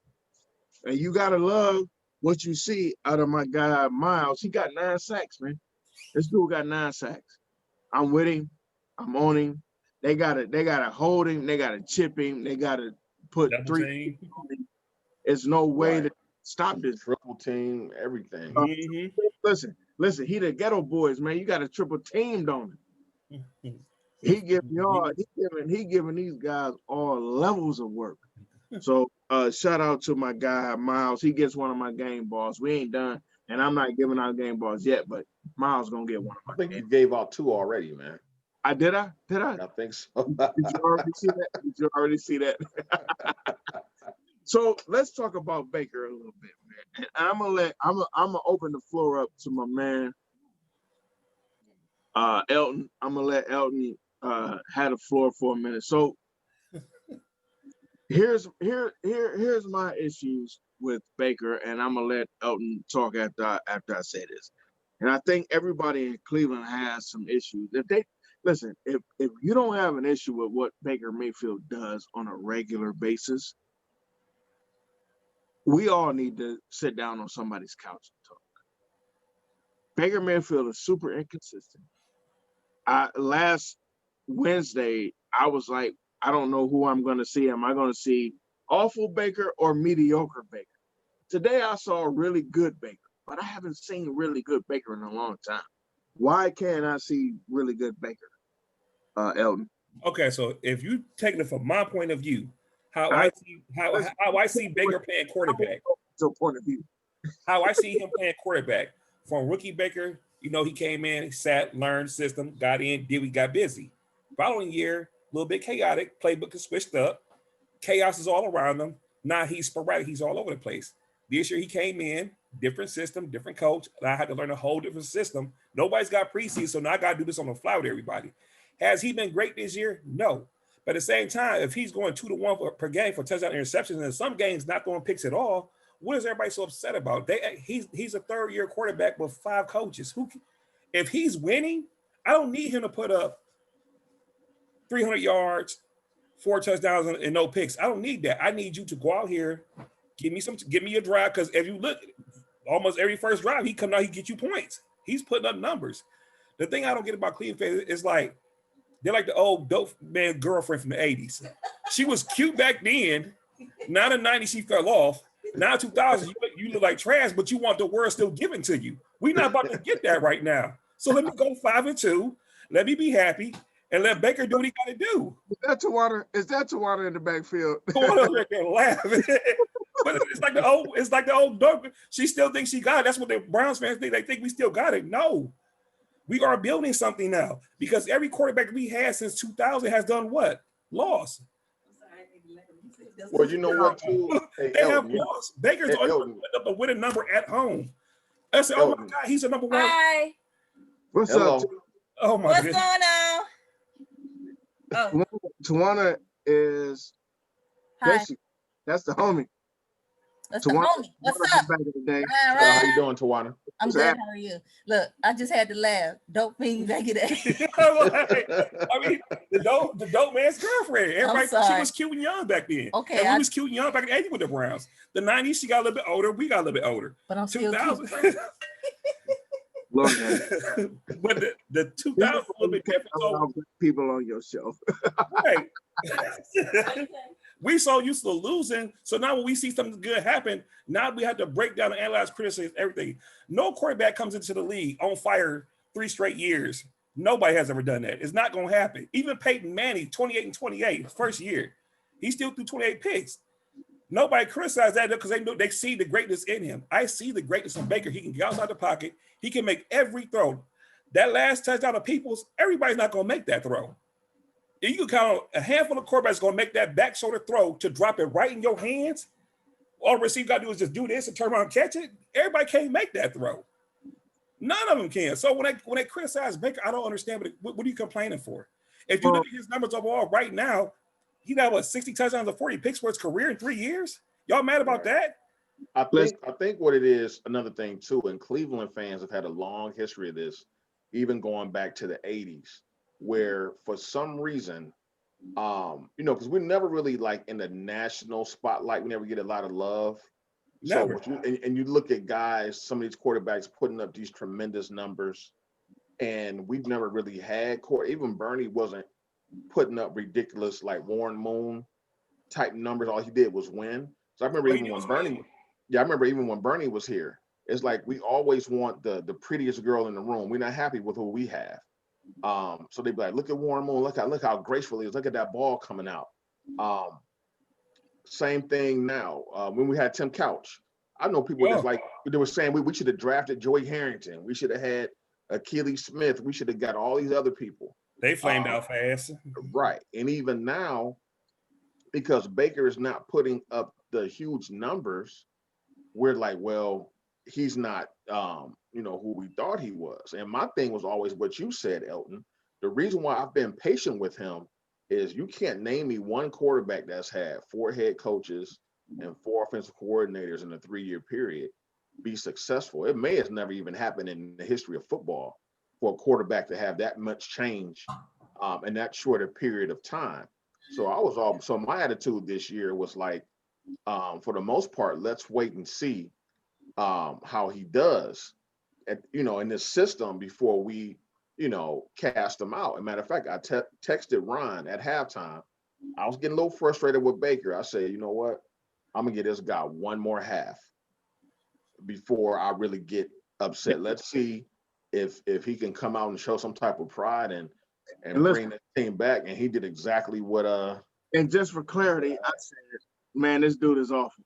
And you gotta love what you see out of my guy Myles. He got 9 sacks, man. This dude got 9 sacks. I'm with him. I'm on him. They gotta hold him. They gotta chip him. They gotta put 3. There's no way to stop this. Triple team, everything. Listen. He the ghetto boys, man. You got a triple teamed on him. He giving these guys all levels of work. So shout out to my guy Myles. He gets one of my game balls. We ain't done, and I'm not giving out game balls yet, but Myles gonna get one of my. I think you gave out 2 already, man. Did I? I think so. Did you already see that? So let's talk about Baker a little bit, man. And I'm gonna open the floor up to my man Elton. I'm gonna let Elton have the floor for a minute. So here's my issues with Baker, and I'm gonna let Elton talk after I say this. And I think everybody in Cleveland has some issues. If you don't have an issue with what Baker Mayfield does on a regular basis, we all need to sit down on somebody's couch and talk. Baker Mayfield is super inconsistent. Last Wednesday, I was like, I don't know who I'm going to see. Am I going to see awful Baker or mediocre Baker? Today, I saw really good Baker, but I haven't seen really good Baker in a long time. Why can't I see really good Baker, Elton? Okay, so if you take it from my point of view, how I see Baker playing quarterback. So point of view. How I see him playing quarterback. From rookie Baker, he came in, he sat, learned system, got in, got busy. Following year, a little bit chaotic, playbook is switched up. Chaos is all around him. Now he's sporadic, he's all over the place. This year he came in, different system, different coach. I had to learn a whole different system. Nobody's got preseason, so now I got to do this on the fly with everybody. Has he been great this year? No. But at the same time, if he's going 2 to 1 per game for touchdown interceptions, and some games not throwing picks at all, what is everybody so upset about? He's a 3rd-year quarterback with 5 coaches. If he's winning, I don't need him to put up 300 yards, 4 touchdowns, and no picks. I don't need that. I need you to go out here, give me a drive, because if you look, almost every first drive, he come out, he get you points. He's putting up numbers. The thing I don't get about Cleveland is like, they're like the old dope man girlfriend from the 80s. She was cute back then. Now in the 90s, she fell off. Now 2000, you look like trash, but you want the world still given to you. We're not about to get that right now. So let me go 5-2. Let me be happy and let Baker do what he got to do. Is that Tawana in the backfield? Going over there and laughing. But it's like the old dog. She still thinks she got it. That's what the Browns fans think. They think we still got it. No, we are building something now because every quarterback we had since 2000 has done what? Lost. Well, you know what, too? Hey, They have Elton, lost. Baker's Hey, only Elton. put up a winning number at home. I said, oh my Elton. God, he's a number one. Hi. What's Hello. up? Oh my What's goodness. going on? Oh, Tawana is hi. that's the homie. That's the Tawana- homie. What's Tawana up? back in the day. Ryan, How you Ryan. doing, Tawana? I'm What's good. happening? How are you? Look, I just had to laugh. Dope fiend back in there. I mean, the dope man's girlfriend. Everybody, she sorry. was cute and young back then. Okay, and we I- was cute and young back in the 80s with the Browns. The 90s, she got a little bit older. We got a little bit older. But I'm still 2000, cute. Love that. but the 2000s a little bit different. So, People on your show. right. We so used to losing. So now when we see something good happen, now we have to break down and analyze, criticize everything. No quarterback comes into the league on fire 3 straight years. Nobody has ever done that. It's not going to happen. Even Peyton Manning, 28-28, first year, he still threw 28 picks. Nobody criticized that because they see the greatness in him. I see the greatness in Baker. He can get outside the pocket. He can make every throw. That last touchdown of Peoples, everybody's not going to make that throw. You can count on a handful of quarterbacks going to make that back shoulder throw to drop it right in your hands. All the receiver got to do is just do this and turn around and catch it. Everybody can't make that throw. None of them can. So when they criticize Baker, I don't understand what are you complaining for? If you look at his numbers overall right now, he got 60 touchdowns and 40 picks for his career in 3 years. Y'all mad about that? I think what it is, another thing too, and Cleveland fans have had a long history of this, even going back to the 80s, where for some reason, because we're never really like in the national spotlight. We never get a lot of love. Never. So you look at guys, some of these quarterbacks putting up these tremendous numbers, and we've never really had even Bernie wasn't putting up ridiculous like Warren Moon type numbers. All he did was win. So I remember even when Bernie was here, it's like we always want the prettiest girl in the room. We're not happy with who we have. So they'd be like, look at Warren Moon, look how graceful he is, look at that ball coming out. Same thing now. When we had Tim Couch, I know people that's like they were saying we should have drafted Joey Harrington, we should have had Achilles Smith, we should have got all these other people. They flamed out fast. Right. And even now, because Baker is not putting up the huge numbers, we're like, well, he's not who we thought he was. And my thing was always what you said, Elton. The reason why I've been patient with him is you can't name me one quarterback that's had 4 head coaches and 4 offensive coordinators in a 3-year period be successful. It may have never even happened in the history of football for a quarterback to have that much change in that shorter period of time. So my attitude this year was like, for the most part, let's wait and see how he does in this system before we cast him out. As a matter of fact, I texted Ron at halftime. I was getting a little frustrated with Baker. I said, you know what, I'm gonna get this guy one more half before I really get upset. Let's see if he can come out and show some type of pride and bring the team back. And he did exactly what And just for clarity, I said, man, this dude is awful.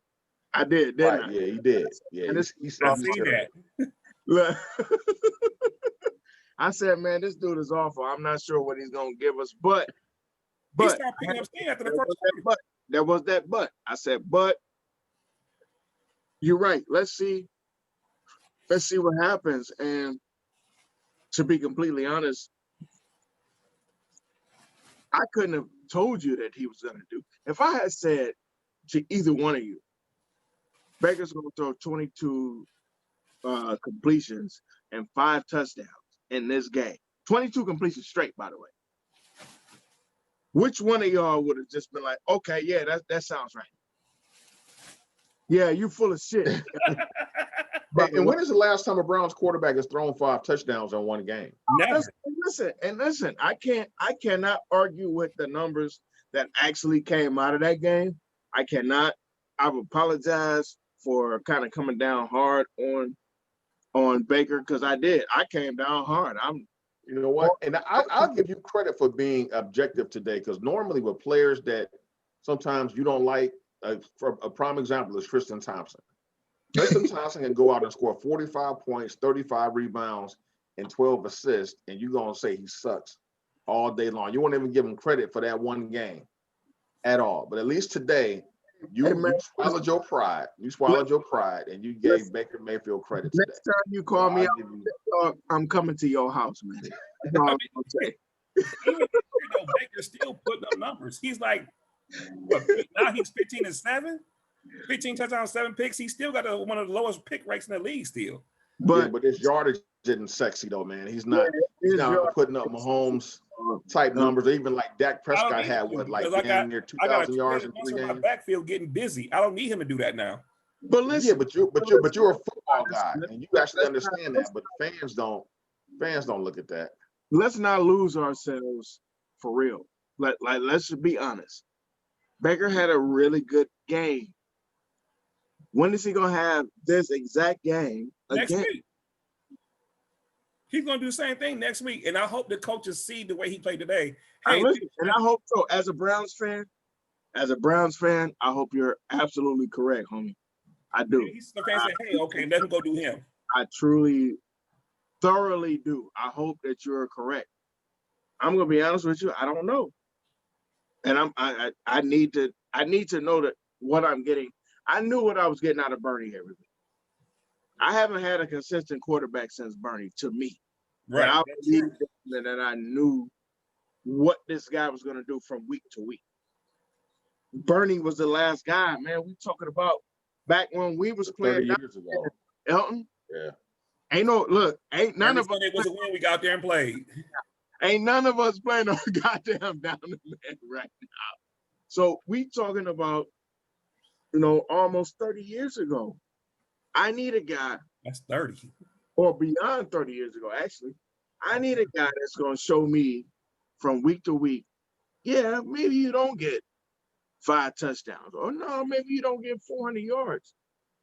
I did, didn't I? Yeah, he did. Yeah, I see that. Look, I said, man, this dude is awful. I'm not sure what he's gonna give us, but He started picking up steam after the first quarter. There was that but. I said, but you're right. Let's see what happens. And to be completely honest, I couldn't have told you that he was gonna do. If I had said to either one of you, Baker's gonna throw 22 completions and 5 touchdowns in this game. 22 completions straight, by the way. Which one of y'all would have just been like, okay, yeah, that sounds right. Yeah, you full of shit. And when is the last time a Browns quarterback has thrown 5 touchdowns in one game? Never. Listen, I cannot argue with the numbers that actually came out of that game. I cannot. I've apologized for kind of coming down hard on on Baker because I did. I came down hard. You know what? And I'll give you credit for being objective today, because normally with players that sometimes you don't like, for a prime example is Tristan Thompson. Tristan Thompson can go out and score 45 points, 35 rebounds, and 12 assists, and you're going to say he sucks all day long. You won't even give him credit for that one game at all. But at least today, you swallowed your pride. You swallowed your pride, and you gave Baker Mayfield credit today. Next time you call me out, I'm coming to your house, man. That's all I'm gonna say. Even though Baker's still putting up numbers. He's like, now he's 15-7, 15 touchdowns, 7 picks. He still got one of the lowest pick rates in the league still. But his yardage isn't sexy though, man. He's not putting up Mahomes type numbers. Even like Dak Prescott had near 2,000 yards in 3 games. My backfield getting busy. I don't need him to do that now. But listen, but you're a football guy, and you actually understand that. But fans don't look at that. Let's not lose ourselves for real. Let's just be honest. Baker had a really good game. When is he gonna have this exact game next again? week? He's gonna do the same thing next week, and I hope the coaches see the way he played today. Hey, and I hope so. As a Browns fan, I hope you're absolutely correct, homie. I do. The fans say, "Hey, okay, let him go do him." I truly, thoroughly do. I hope that you're correct. I'm gonna be honest with you. I don't know, and I need to know that what I'm getting. I knew what I was getting out of Bernie every week. I haven't had a consistent quarterback since Bernie, to me. Right. And I knew what this guy was going to do from week to week. Bernie was the last guy, man. We talking about back when we was playing 30 years ago. Elton. Yeah. Ain't none of us. It was a win. We got there and played. Ain't none of us playing on goddamn down the man right now. So we talking about, almost 30 years ago. I need a guy. That's 30. Or beyond 30 years ago, actually. I need a guy that's going to show me from week to week, yeah, maybe you don't get 5 touchdowns. Or no, maybe you don't get 400 yards.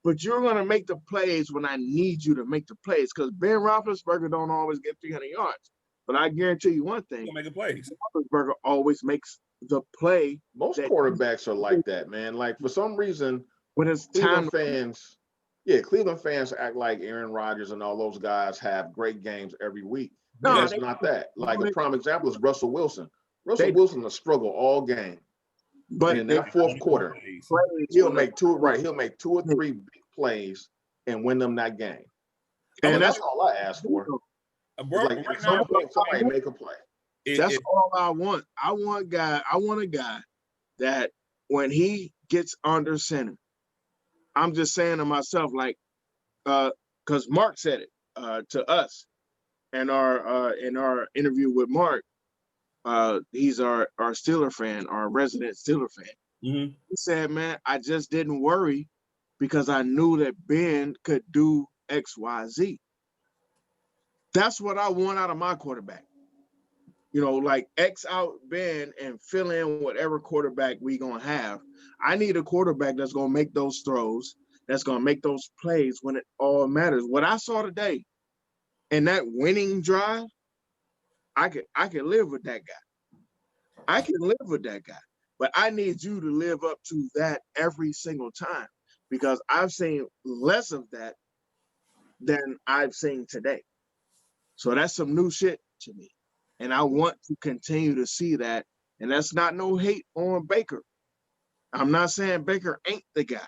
But you're going to make the plays when I need you to make the plays. Because Ben Roethlisberger don't always get 300 yards. But I guarantee you one thing. He'll make the plays. Roethlisberger always makes the play. Most quarterbacks are like that, man. Like, for some reason, when it's time Cleveland fans act like Aaron Rodgers and all those guys have great games every week. No, it's not that. Like, a prime example is Russell Wilson. Wilson will struggle all game. But in that fourth quarter, he'll make 2 or 3 big plays and win them that game. And that's all I ask for. Like, at some point, somebody make a play. That's all I want. I want a guy that when he gets under center, I'm just saying to myself, like, because Mark said it to us in our interview with Mark. He's our Steeler fan, our resident Steeler fan. Mm-hmm. He said, man, I just didn't worry because I knew that Ben could do X, Y, Z. That's what I want out of my quarterback. Like X out Ben and fill in whatever quarterback we going to have. I need a quarterback that's going to make those throws, that's going to make those plays when it all matters. What I saw today in that winning drive, I can live with that guy. I can live with that guy. But I need you to live up to that every single time because I've seen less of that than I've seen today. So that's some new shit to me. And I want to continue to see that. And that's not no hate on Baker. I'm not saying Baker ain't the guy.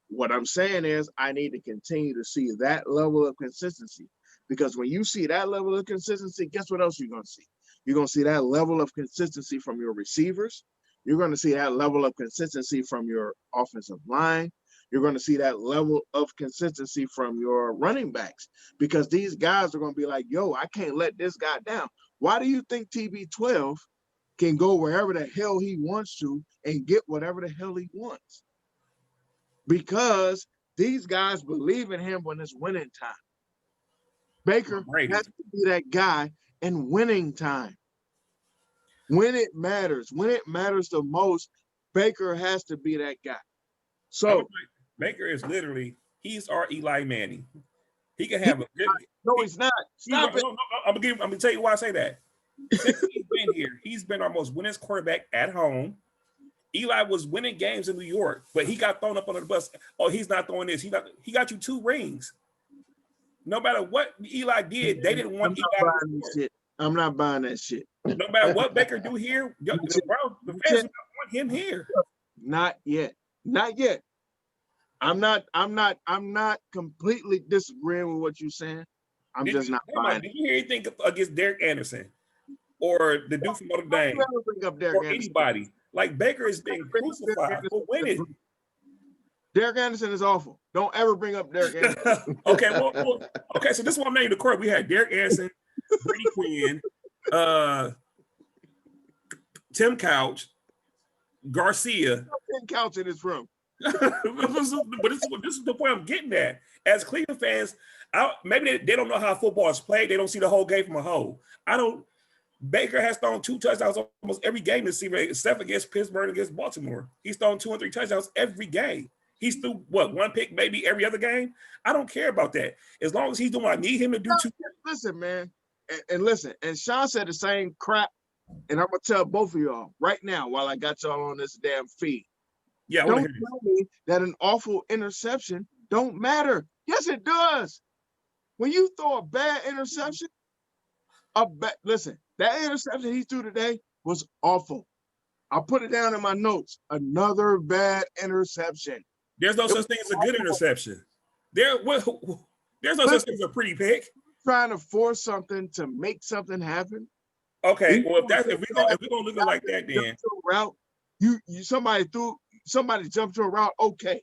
What I'm saying is I need to continue to see that level of consistency. Because when you see that level of consistency, guess what else you're going to see? You're going to see that level of consistency from your receivers. You're going to see that level of consistency from your offensive line. You're going to see that level of consistency from your running backs. Because these guys are going to be like, yo, I can't let this guy down. Why do you think TB12 can go wherever the hell he wants to and get whatever the hell he wants? Because these guys believe in him when it's winning time. Baker has to be that guy in winning time. When it matters the most, Baker has to be that guy. So Baker is literally, he's our Eli Manning. He can have a good. No, he's not. Stop it. No, I'm gonna tell you why I say that. Since he's been here, he's been our most winningest quarterback at home. Eli was winning games in New York, but he got thrown up under the bus. Oh, he's not throwing this. He got you 2 rings. No matter what Eli did, they didn't want Eli to score. I'm not buying that shit. No matter what Baker do here, the fans don't want him here. Not yet. Not yet. I'm not completely disagreeing with what you're saying. I'm just not buying. Did you hear anything against Derek Anderson or the dude from Notre Dame or anybody? Like Baker is being crucified for winning. Derek Anderson is awful. Don't ever bring up Derek Anderson. Okay, okay. So this one made the court. We had Derek Anderson, Brady Quinn, Tim Couch, Garcia. Tim Couch in this room. But this is the point I'm getting at. As Cleveland fans, maybe they don't know how football is played. They don't see the whole game from a whole. Baker has thrown 2 touchdowns almost every game this season, except against Pittsburgh and against Baltimore. He's thrown 2 and 3 touchdowns every game. He's threw 1 pick maybe every other game. I don't care about that. As long as he's doing what I need him to do. Listen, man, and listen. And Sean said the same crap, and I'm gonna tell both of y'all right now while I got y'all on this damn feed. Yeah, don't tell me that an awful interception don't matter. Yes, it does. When you throw a bad interception, listen, that interception he threw today was awful. I'll put it down in my notes. Another bad interception. There's no such thing as a good interception. There's no such thing as a pretty pick. Trying to force something to make something happen. Okay, well if we're gonna look at it like that, then route somebody jumped to a route. Okay,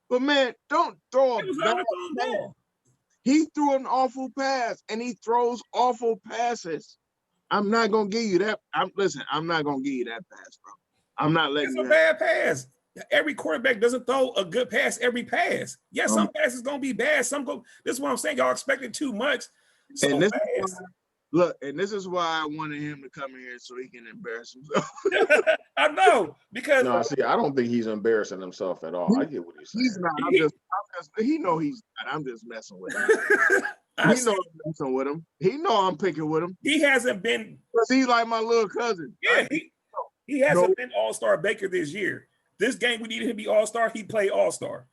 but man, don't throw a bad pass. He threw an awful pass, and he throws awful passes. I'm not gonna give you that. I'm not gonna give you that pass, bro. I'm not letting you. It's a bad pass. Every quarterback doesn't throw a good pass every pass. Yes, some passes gonna be bad. Some go. This is what I'm saying. Y'all expected too much. And this is why I wanted him to come here so he can embarrass himself. I know, because I don't think he's embarrassing himself at all. I get what he's saying. He's not. He know he's not. I'm just messing with him. He know I'm messing with him. He know I'm picking with him. He hasn't been. Because he's like my little cousin. Yeah, he hasn't been All-Star Baker this year. This game we needed him to be All-Star. He played All-Star.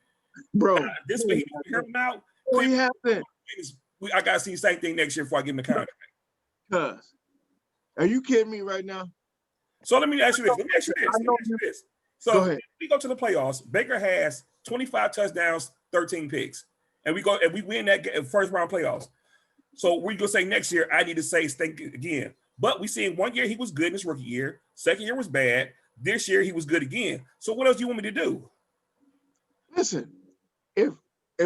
Bro, this way he hear him out. He hasn't. I gotta see the same thing next year before I give him the contract. Cuz, are you kidding me right now? So let me ask you this. So we go to the playoffs. Baker has 25 touchdowns, 13 picks, and we win that first round playoffs. So we're gonna say next year I need to say think again. But we seen 1 year he was good in his rookie year. Second year was bad. This year he was good again. So what else do you want me to do? Listen, if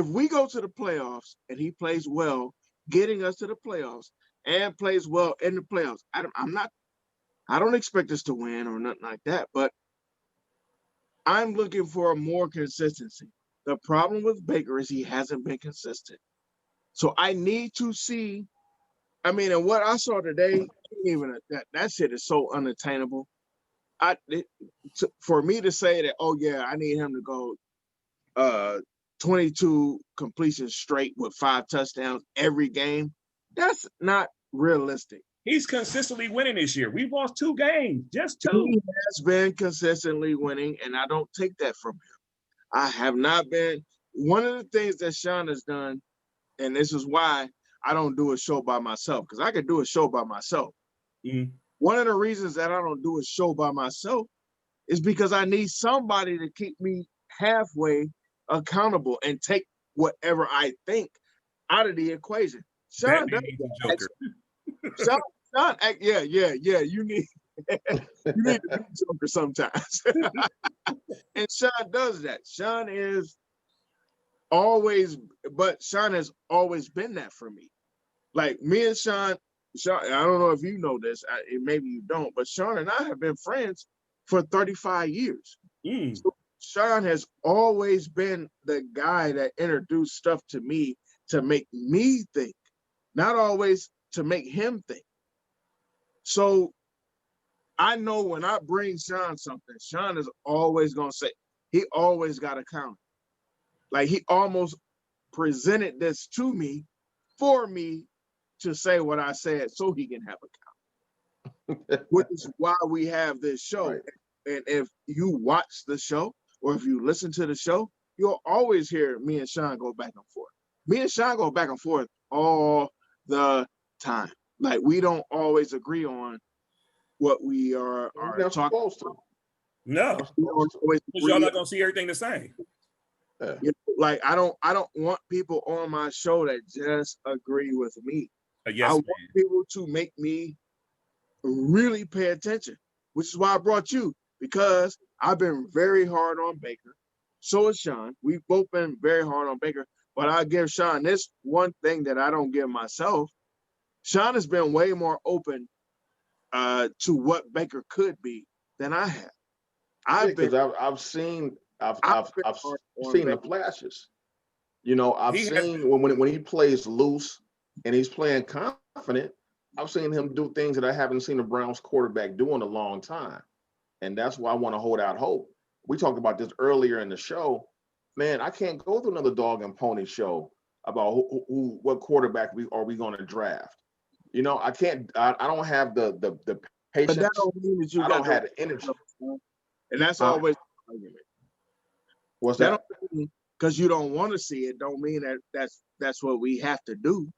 we go to the playoffs and he plays well, getting us to the playoffs and plays well in the playoffs, I don't expect us to win or nothing like that, but I'm looking for more consistency. The problem with Baker is he hasn't been consistent. So I need to see, and what I saw today, even that shit is so unattainable. For me to say that, oh yeah, I need him to go 22 completions straight with 5 touchdowns every game, that's not realistic. He's consistently winning this year. We've lost 2 games, just 2. He has been consistently winning, and I don't take that from him. I have not been. One of the things that Sean has done, and this is why I don't do a show by myself, because I could do a show by myself. Mm-hmm. One of the reasons that I don't do a show by myself is because I need somebody to keep me halfway accountable and take whatever I think out of the equation. Sean does that. Sean, yeah. You need to be Joker sometimes. And Sean does that. Sean has always been that for me. Like me and Sean, I don't know if you know this, maybe you don't, but Sean and I have been friends for 35 years. So Sean has always been the guy that introduced stuff to me to make me think, not always to make him think. So I know when I bring Sean something, Sean is always going to say, he always got a counter. Like he almost presented this to me for me to say what I said so he can have a count, which is why we have this show. Right. And if you watch the show or if you listen to the show, you'll always hear me and Sean go back and forth. Me and Sean go back and forth all the time. Like, we don't always agree on what we are You're not talking supposed to. No, We don't always because y'all agree. not gonna see everything the same. Yeah. You know, like, I don't want people on my show that just agree with me. Yes, I want man. people to make me really pay attention, which is why I brought you, because I've been very hard on Baker. So has Sean. We've both been very hard on Baker, but I give Sean this one thing that I don't give myself. Sean has been way more open to what Baker could be than I have. Because I've seen been hard on seen the Baker. flashes. You know, I've He has- seen when he plays loose and he's playing confident, I've seen him do things that I haven't seen the Browns quarterback do in a long time. And that's why I want to hold out hope. We talked about this earlier in the show. Man, I can't go through another dog and pony show about what quarterback are we going to draft. You know, I can't. I don't have the But patience. that don't mean that you I got don't have the energy. And that's Huh? always the argument. What's That that? don't mean because you don't want to see it, don't mean that's what we have to do.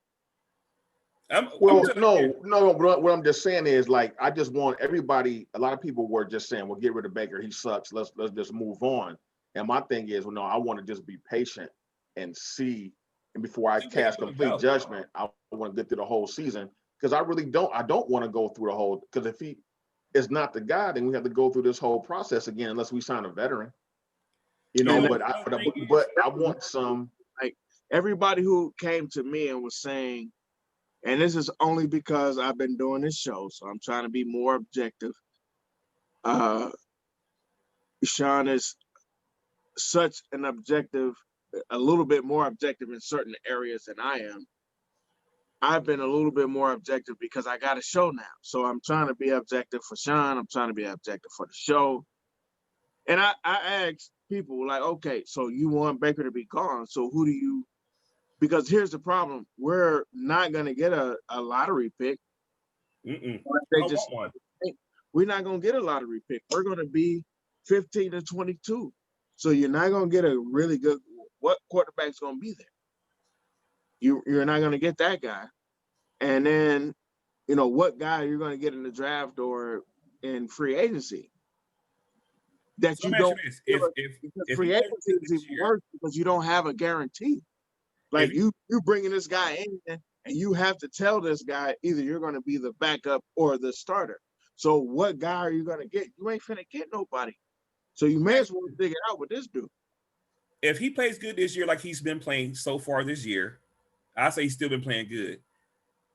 Well, no. What I'm just saying is, like, I just want everybody. A lot of people were just saying, "Well, get rid of Baker. He sucks. Let's just move on." And my thing is, well, no, I want to just be patient and see. And before I cast complete judgment, I want to get through the whole season because I really don't. I don't want to go through the whole. Because if he is not the guy, then we have to go through this whole process again, unless we sign a veteran. You know, And but I want some. Like, everybody who came to me and was saying, and this is only because I've been doing this show, so I'm trying to be more objective. Sean is such an objective, a little bit more objective in certain areas than I am. I've been a little bit more objective because I got a show now. So I'm trying to be objective for Sean. I'm trying to be objective for the show. And I asked people, like, okay, so you want Baker to be gone. So who do you, because here's the problem. We're not going to get a lottery pick. I They just, want one. we're not going to get a lottery pick. We're going to be 15 to 22. So you're not going to get a really good, what quarterback's going to be there? You're not going to get that guy. And then, you know, what guy you're going to get in the draft or in free agency that So you let me don't. ask you this. If Free he agency plays is this even year- worse because you don't have a guarantee. Like, If- you bringing this guy in and you have to tell this guy either you're going to be the backup or the starter. So what guy are you going to get? You ain't finna get nobody. So you may as well figure it out with this dude. if he plays good this year, like he's been playing so far this year, I say he's still been playing good.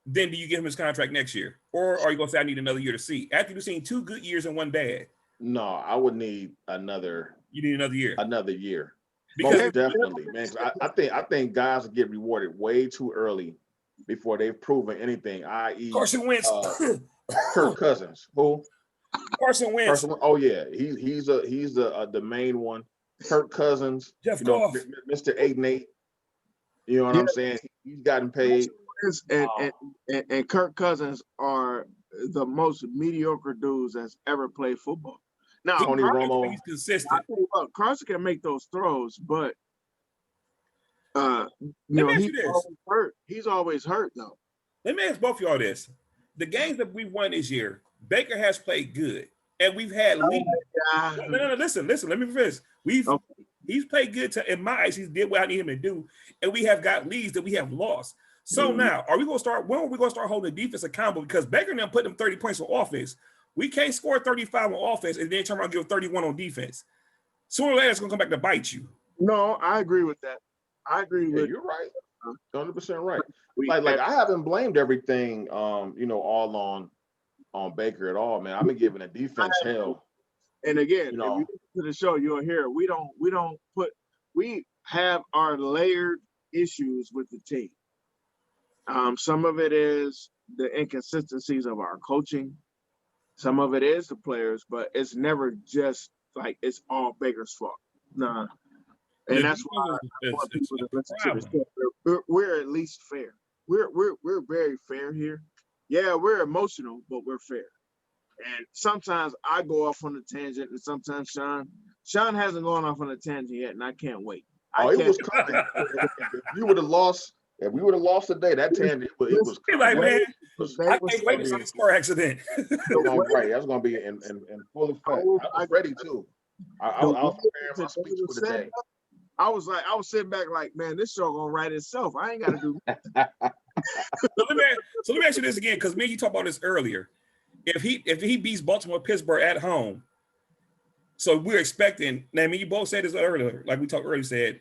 Then do you give him his contract next year, or are you gonna say I need another year to see? After you've seen 2 good years and 1 bad, No, I would need another you need another year. year. Because Most definitely, man. 'Cause I think guys get rewarded way too early before they've proven anything. I.e., Carson Wentz, Kirk Cousins. Who? Carson Wentz, Oh yeah, he's the main one. Kirk Cousins, Jeff you know, Goff. Mr. 8-8. You know what I'm saying? He's gotten paid. And Kirk Cousins are the most mediocre dudes that's ever played football. Now, Tony Romo. He's consistent. I tell you what, Carson can make those throws, but Let me ask you he's this. always hurt. He's always hurt though. Let me ask both of y'all this: the games that we won this year, Baker has played good, and we've had leads. No. Listen. Let me finish. He's played good. In my eyes, he's did what I need him to do, and we have got leads that we have lost. So now, are we going to start? When are we going to start holding the defense accountable? Because Baker now put them 30 points on offense. We can't score 35 on offense and then turn around and give 31 on defense. Sooner or later, it's going to come back to bite you. No, I agree with that. I agree with. You're right. 100% right. Like I haven't blamed everything, all on Baker at all, man. I've been giving the defense hell. And again, if you know. listen to the show, you'll hear we have our layered issues with the team. Some of it is the inconsistencies of our coaching. Some of it is the players, but it's never just like it's all Baker's fault. Nah. And that's why I want people to listen to this show. We're at least fair. We're very fair here. Yeah, we're emotional, but we're fair. And sometimes I go off on a tangent, and sometimes Sean hasn't gone off on a tangent yet, and I can't wait. It was coming. If you would have lost, if we would have lost today, that tangent, it was coming. Like, man, I can't wait to see this car accident. Right, that's gonna be in full effect. I was ready too. I was preparing my speech for the day. I was sitting back like, man, this show gonna write itself. I ain't got to do. So let me ask you this again, because me and you talked about this earlier. If he beats Baltimore, Pittsburgh at home, so we're expecting. Now, I mean, you both said this earlier, like we talked earlier. Said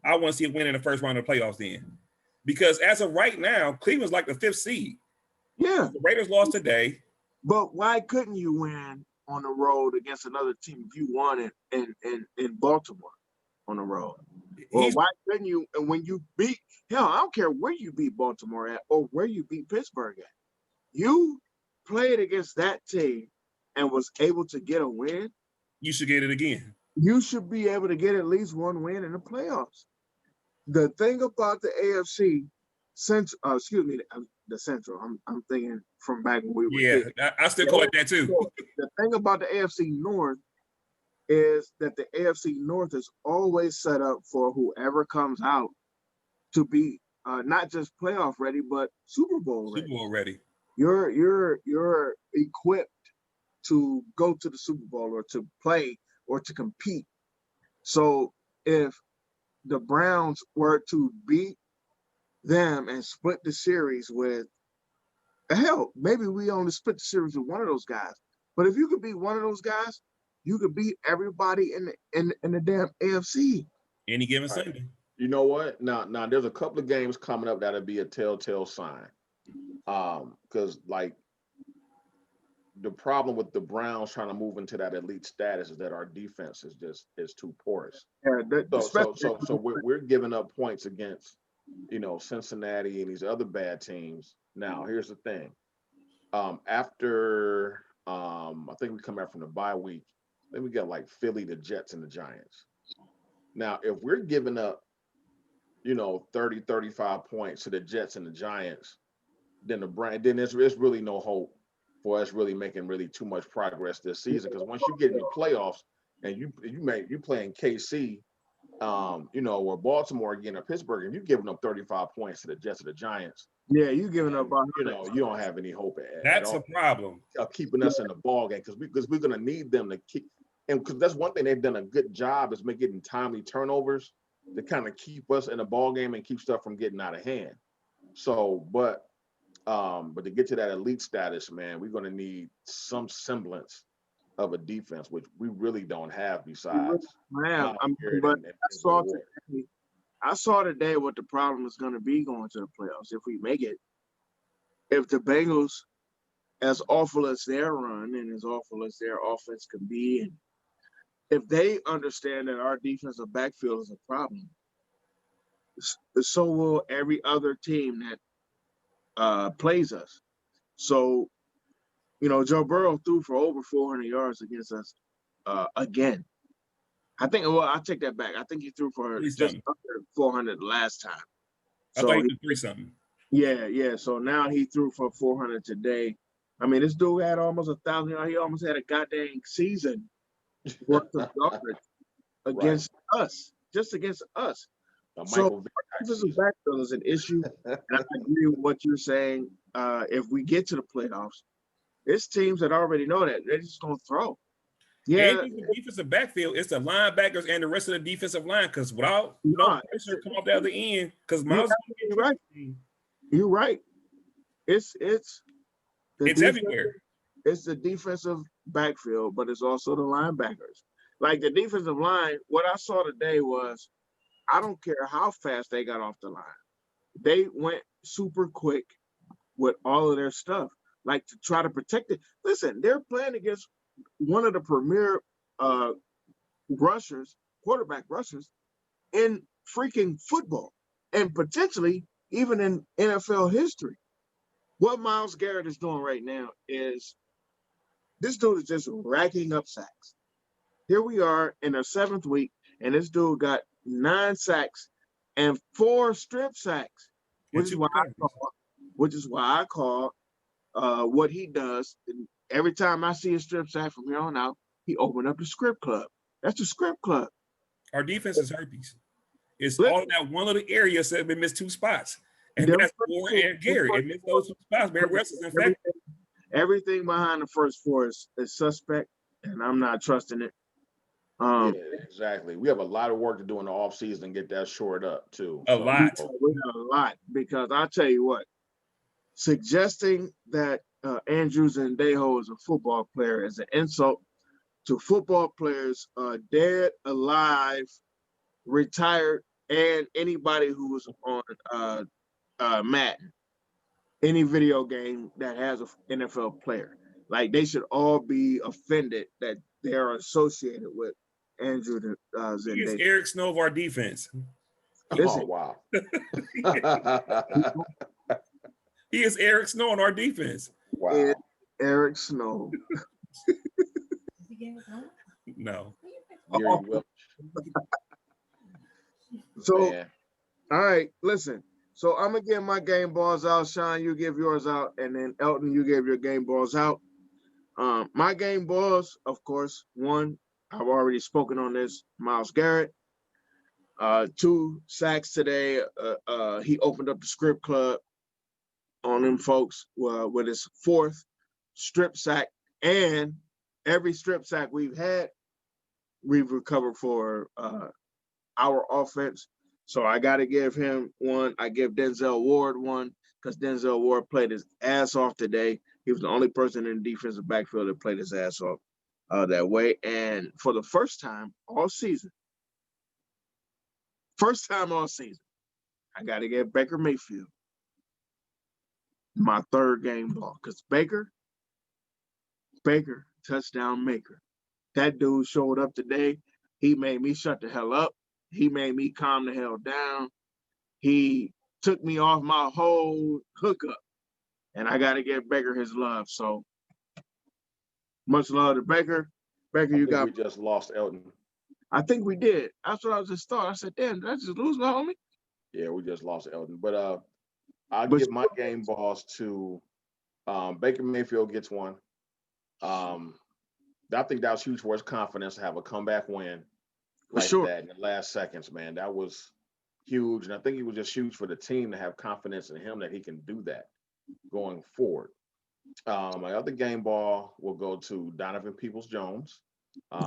I want to see a win in the first round of the playoffs. Then, because as of right now, Cleveland's like the 5th seed. Yeah, the Raiders lost today. But why couldn't you win on the road against another team if you won in Baltimore on the road? Or why couldn't you? And when you beat, hell, I don't care where you beat Baltimore at or where you beat Pittsburgh at. You played against that team and was able to get a win. You should get it again. You should be able to get at least one win in the playoffs. The thing about the AFC, the Central. I'm thinking from back when we were. Yeah, I still call it that too. The thing about the AFC North is that the AFC North is always set up for whoever comes out to be not just playoff ready, but Super Bowl ready. Super Bowl ready. You're equipped to go to the Super Bowl or to play or to compete. So if the Browns were to beat them and split the series with, hell, maybe we only split the series with one of those guys. But if you could beat one of those guys, you could beat everybody in the damn AFC. Any given Sunday. You know what? Now there's a couple of games coming up that'll be a telltale sign. Because like the problem with the Browns trying to move into that elite status is that our defense is too porous. Yeah, so we're giving up points against, Cincinnati and these other bad teams. Now here's the thing. After I think we come back from the bye week, then we got like Philly, the Jets, and the Giants. Now, if we're giving up, 30, 35 points to the Jets and the Giants, then there's really no hope for us really making really too much progress this season. Because once you get in the playoffs and you playing KC, or Baltimore again or Pittsburgh, and you're giving up 35 points to the Jets or the Giants. Yeah, you're giving up. You don't have any hope at That's all. a problem. Keeping us in the ball game because we're going to need them to keep. And because that's one thing they've done a good job is getting timely turnovers to kind of keep us in the ball game and keep stuff from getting out of hand. So, but to get to that elite status, man, we're going to need some semblance of a defense, which we really don't have besides. I saw today what the problem is going to be going to the playoffs if we make it. If the Bengals, as awful as their run and as awful as their offense can be, and if they understand that our defensive backfield is a problem, so will every other team that plays us. So, Joe Burrow threw for over 400 yards against us again. I take that back. I think he threw for just under 400 last time. I thought he threw 3-something. Yeah. So now he threw for 400 today. I mean, this dude had almost 1,000 yards. He almost had a goddamn season worth of yards against us, just against us. So this backfield is an issue, and I agree with what you're saying. If we get to the playoffs, it's teams that already know that they're just gonna throw. Yeah, and the defensive backfield, it's the linebackers and the rest of the defensive line. Because without pressure come off the other end, because Miles, you're right. It's everywhere. It's the defensive backfield, but it's also the linebackers. Like the defensive line, what I saw today was, I don't care how fast they got off the line. They went super quick with all of their stuff, like to try to protect it. Listen, they're playing against one of the premier quarterback rushers in freaking football, and potentially even in NFL history. What Myles Garrett is doing right now is this dude is just racking up sacks. Here we are in our 7th week, and this dude got 9 sacks and 4 strip sacks, which is why I call what he does. Every time I see a strip sack from here on out, he opened up the script club. That's the script club. Our defense is herpes. It's all in that one little area that we missed 2 spots. And that's for and Gary. It missed those 2 spots. Barry West is infected. Everything behind the first 4 is suspect, and I'm not trusting it. Yeah, exactly. We have a lot of work to do in the offseason and get that shored up too. We got a lot, because I'll tell you what, suggesting that Andrews and Dejo is a football player is an insult to football players, dead, alive, retired, and anybody who was on Madden, any video game that has an NFL player. Like, they should all be offended that they are associated with Andrew He is Eric Snow of our defense. Oh, wow. He is Eric Snow on our defense. Wow. Eric Snow. No. So, Man. all right, listen. So I'm gonna give my game balls out. Sean, you give yours out, and then Elton, you gave your game balls out. My game balls, of course, 1, I've already spoken on this, Myles Garrett. 2 sacks today. He opened up the script club on them folks with his 4th strip sack, and every strip sack we've had, we've recovered for our offense. So I got to give him 1. I give Denzel Ward 1, because Denzel Ward played his ass off today. He was the only person in the defensive backfield that played his ass off that way. And for the first time all season, I got to give Baker Mayfield my 3rd game ball, because Baker, touchdown maker. That dude showed up today. He made me shut the hell up. He made me calm the hell down. He took me off my whole hookup. And I got to give Baker his love. So much love to Baker. Baker, you got. We just lost Elton. I think we did. That's what I was just thought. I said, damn, did I just lose my homie? Yeah, we just lost Elton. But I'll give my game balls to Baker Mayfield gets 1. I think that was huge for his confidence to have a comeback win like that in the last seconds, man. That was huge. And I think it was just huge for the team to have confidence in him that he can do that going forward. My other game ball will go to Donovan Peoples-Jones,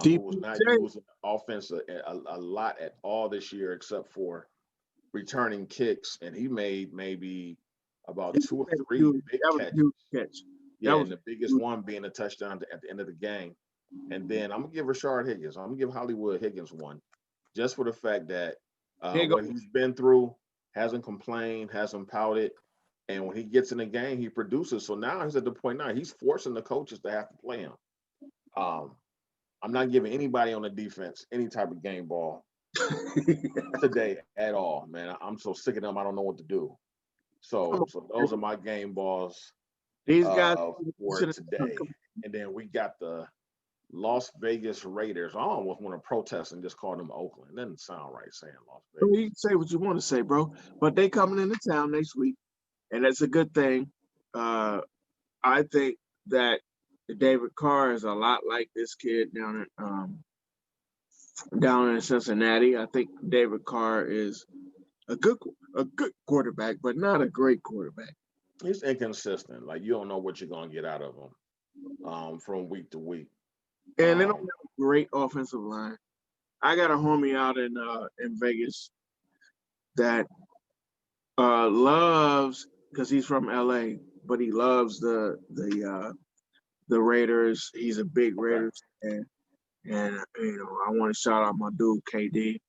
who was not using offense a lot at all this year except for returning kicks. And he made maybe about 2 or 3 big catches. Yeah, and the biggest one being a touchdown at the end of the game. And then I'm going to give Rashard Higgins. I'm going to give Hollywood Higgins 1, just for the fact that what he's been through, hasn't complained, hasn't pouted. And when he gets in the game, he produces. So now he's at the point now, he's forcing the coaches to have to play him. I'm not giving anybody on the defense any type of game ball today at all, man. I'm so sick of them, I don't know what to do. So those are my game balls. These guys for today. And then we got the Las Vegas Raiders. I almost want to protest and just call them Oakland. It doesn't sound right saying Las Vegas. You can say what you want to say, bro. But they coming into town next week, and that's a good thing. I think that David Carr is a lot like this kid down in Cincinnati. I think David Carr is a good quarterback, but not a great quarterback. He's inconsistent. Like, you don't know what you're going to get out of him from week to week. And they don't have a great offensive line. I got a homie out in Vegas that loves, because he's from LA, but he loves the Raiders. He's a big Raiders fan. And I want to shout out my dude KD.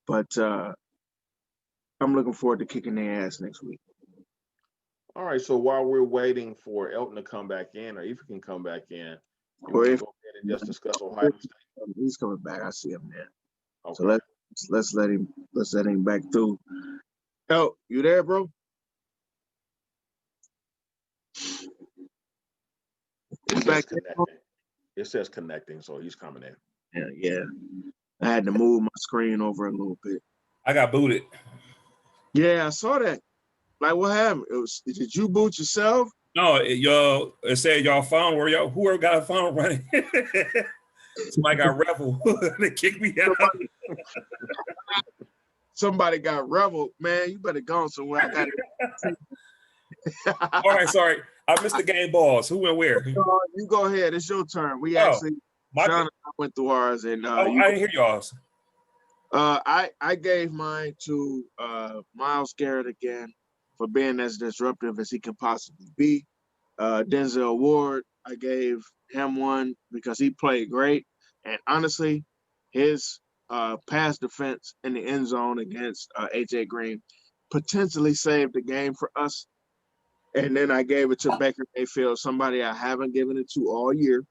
But I'm looking forward to kicking their ass next week. All right, so while we're waiting for Elton to come back in, or if he can come back in, you Or want to if go ahead and just discuss Ohio State? he's coming back, I see him there. Okay. So let's let him back through. Oh, you there, bro? It says connecting. It says connecting, so he's coming in. Yeah. I had to move my screen over a little bit. I got booted. Yeah, I saw that. Like, what happened? Did you boot yourself? No, it said y'all phone where y'all whoever got a phone running. Somebody got rebel. They kicked me out. Somebody got rebel. Man, you better go somewhere. I got it. All right, sorry. I missed the game balls. Who went where? You go ahead. It's your turn. We Oh, actually, Sean and I went through ours, and I didn't hear y'all's. I gave mine to Myles Garrett again for being as disruptive as he can possibly be. Denzel Ward, I gave him one because he played great, and honestly, his pass defense in the end zone against AJ Green potentially saved the game for us. And then I gave it to Baker Mayfield, somebody I haven't given it to all year.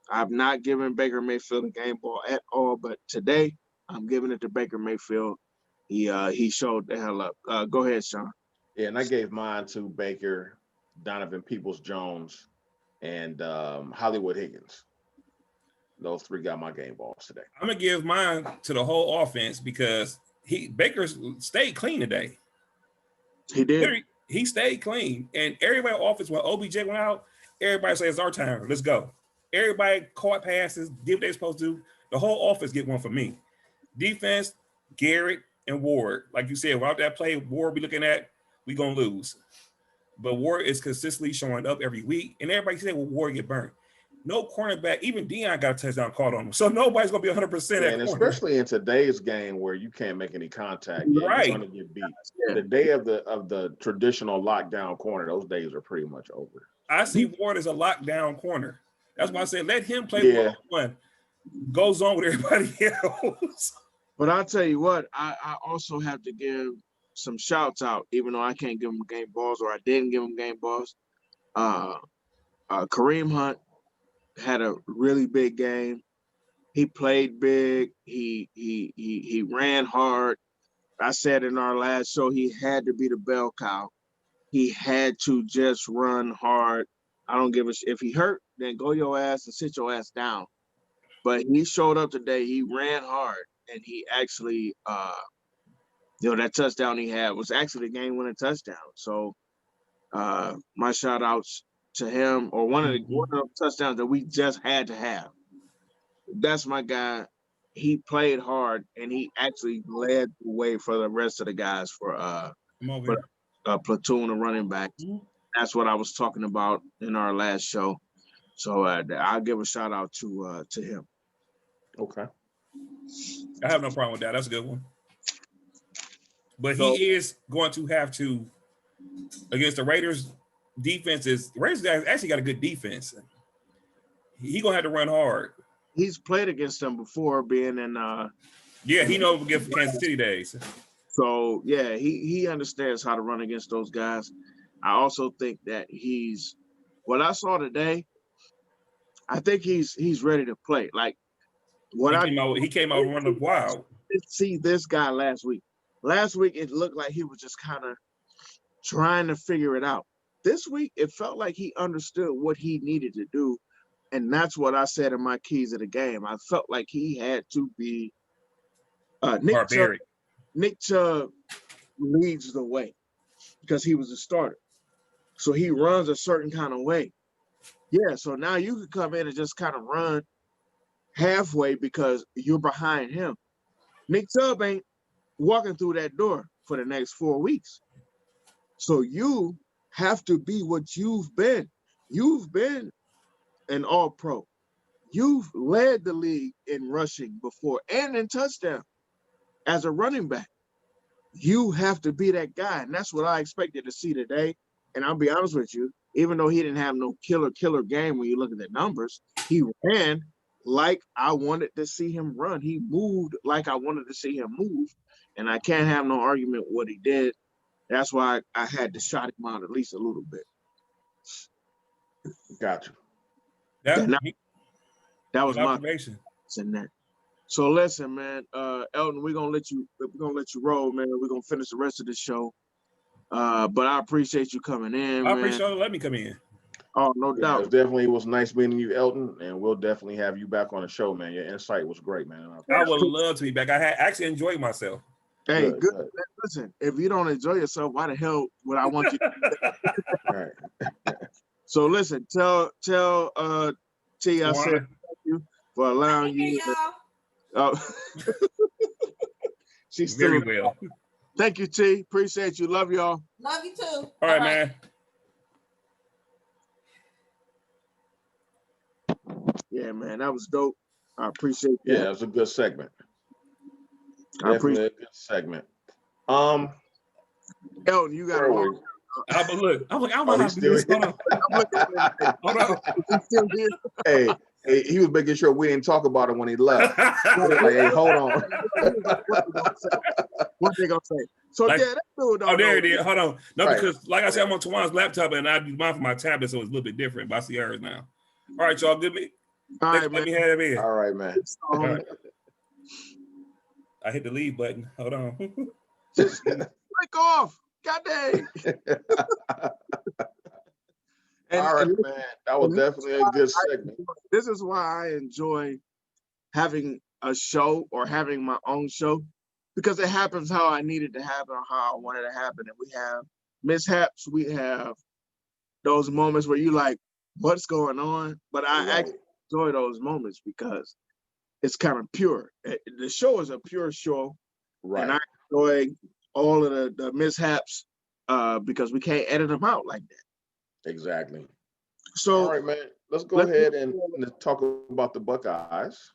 I've not given Baker Mayfield a game ball at all, but today I'm giving it to Baker Mayfield. He showed the hell up. Go ahead, Sean. Yeah, and I gave mine to Baker, Donovan Peoples-Jones, and Hollywood Higgins. Those three got my game balls today. I'm gonna give mine to the whole offense because Baker stayed clean today. He did. He stayed clean, and everybody offense when OBJ went out, everybody says it's our turn. Let's go. Everybody caught passes, did what they're supposed to. The whole offense get one for me. Defense, Garrett and Ward. Like you said, without that play, Ward be looking at, we gonna lose. But Ward is consistently showing up every week, and everybody said, well, Ward get burnt. No cornerback, even Deion got a touchdown called on him. So nobody's gonna be 100%. And especially in today's game where you can't make any contact, right? You're gonna get beat. Yeah. The day of the traditional lockdown corner, those days are pretty much over. I see Ward as a lockdown corner. That's why I said let him play one. Goes on with everybody else. But I'll tell you what, I also have to give some shouts out, even though I can't give him game balls or I didn't give him game balls. Kareem Hunt had a really big game. He played big. He ran hard. I said in our last show he had to be the bell cow. He had to just run hard. I don't give a shit. If he hurt, then go your ass and sit your ass down. But he showed up today. He ran hard, and he actually, that touchdown he had was actually the game-winning touchdown. So my shout-outs to him, or one of the touchdowns that we just had to have. That's my guy. He played hard, and he actually led the way for the rest of the guys for a platoon of running backs. That's what I was talking about in our last show. So I'll give a shout out to him. Okay. I have no problem with that. That's a good one. But he is going to have to, against the Raiders defense, Raiders actually got a good defense. He gonna have to run hard. He's played against them before, being in he knows against Kansas City days. So yeah, he understands how to run against those guys. I also think that what I saw today, I think he's ready to play. Like he came out running wild. See this guy last week. Last week it looked like he was just kind of trying to figure it out. This week it felt like he understood what he needed to do, and that's what I said in my keys of the game. I felt like he had to be Nick Chubb leads the way because he was a starter. So he runs a certain kind of way. Yeah, so now you can come in and just kind of run halfway because you're behind him. Nick Chubb ain't walking through that door for the next 4 weeks. So you have to be what you've been. You've been an all-pro. You've led the league in rushing before and in touchdown as a running back. You have to be that guy, and that's what I expected to see today. And I'll be honest with you, even though he didn't have no killer game when you look at the numbers, he ran like I wanted to see him run. He moved like I wanted to see him move, and I can't have no argument with what he did. That's why I had to shot him out at least a little bit. Gotcha. That was my observation. In that. So listen, man, Elton, we're gonna let you roll, man. We're gonna finish the rest of the show. But I appreciate you coming in. I appreciate you letting me come in. Oh, no doubt. It definitely was nice meeting you, Elton, and we'll definitely have you back on the show, man. Your insight was great, man. I would love to be back. I had actually enjoyed myself. Hey, Good, good. good. Listen, if you don't enjoy yourself, why the hell would I want you? All right. So listen, tell T I said Tawana. thank you for allowing you. Uh, she's Very still. well. Thank you, T. Appreciate you. Love y'all. Love you too. All right, man. Yeah, man, that was dope. I appreciate that. Yeah, it was a good segment. I appreciate. Definitely a good segment. Elton, you got Where a were long. But look, I'm like, I don't know Oh, how he's to do this. still Hold on. I'm looking at him. Hold on. Is he still here? Hey, he was making sure we didn't talk about it when he left. Like, hey, hold on. What they gonna say? So Like- yeah, that dude don't Oh, there know. it is. Hold on. No, Right. because like I said, I'm on Tawan's laptop and I do mine for my tablet, so it's a little bit different. But I see hers now. All right, y'all. Good me. All Thanks right, for letting man. me have it. All right, man. All right. I hit the leave button. Hold on. Break off. God dang. All right, man. That was definitely a good segment. This is why I enjoy having a show or having my own show, because it happens how I need it to happen or how I want it to happen. And we have mishaps, we have those moments where you like, what's going on? But I Right. actually enjoy those moments because it's kind of pure. The show is a pure show, and I Right. enjoy all of the mishaps because we can't edit them out like that. Exactly. So All right, man. Let's go ahead and talk about the Buckeyes.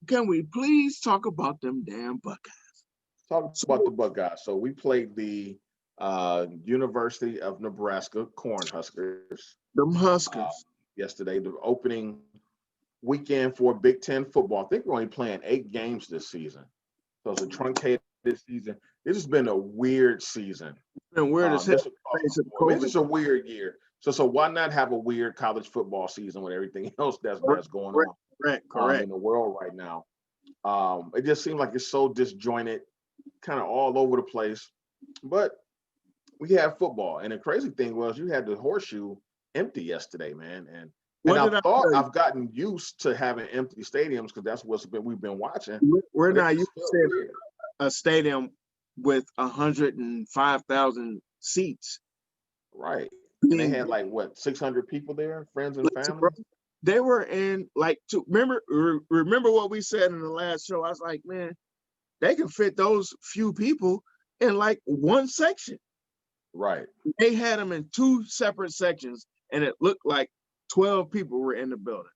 can we please talk about them damn Buckeyes? Talk about the Buckeyes. So we played the University of Nebraska Cornhuskers Them Huskers. yesterday, the opening weekend for Big Ten football. I think we're only playing 8 games this season. So it's a truncated season. This has been a weird season. It's been weird as hell. It's just a weird year. So why not have a weird college football season with everything else that's going on Correct. in the world right now? It just seems like it's so disjointed, kind of all over the place. But we have football, and the crazy thing was you had the horseshoe empty yesterday, man. And I thought I've gotten used to having empty stadiums because that's we've been watching. We're not used to seeing a stadium with 105,000 seats. Right. And they had like what, 600 people there, friends and family. They were in remember what we said in the last show. I was like, man, they can fit those few people in like one section. Right. They had them in 2 separate sections, and it looked like 12 people were in the building.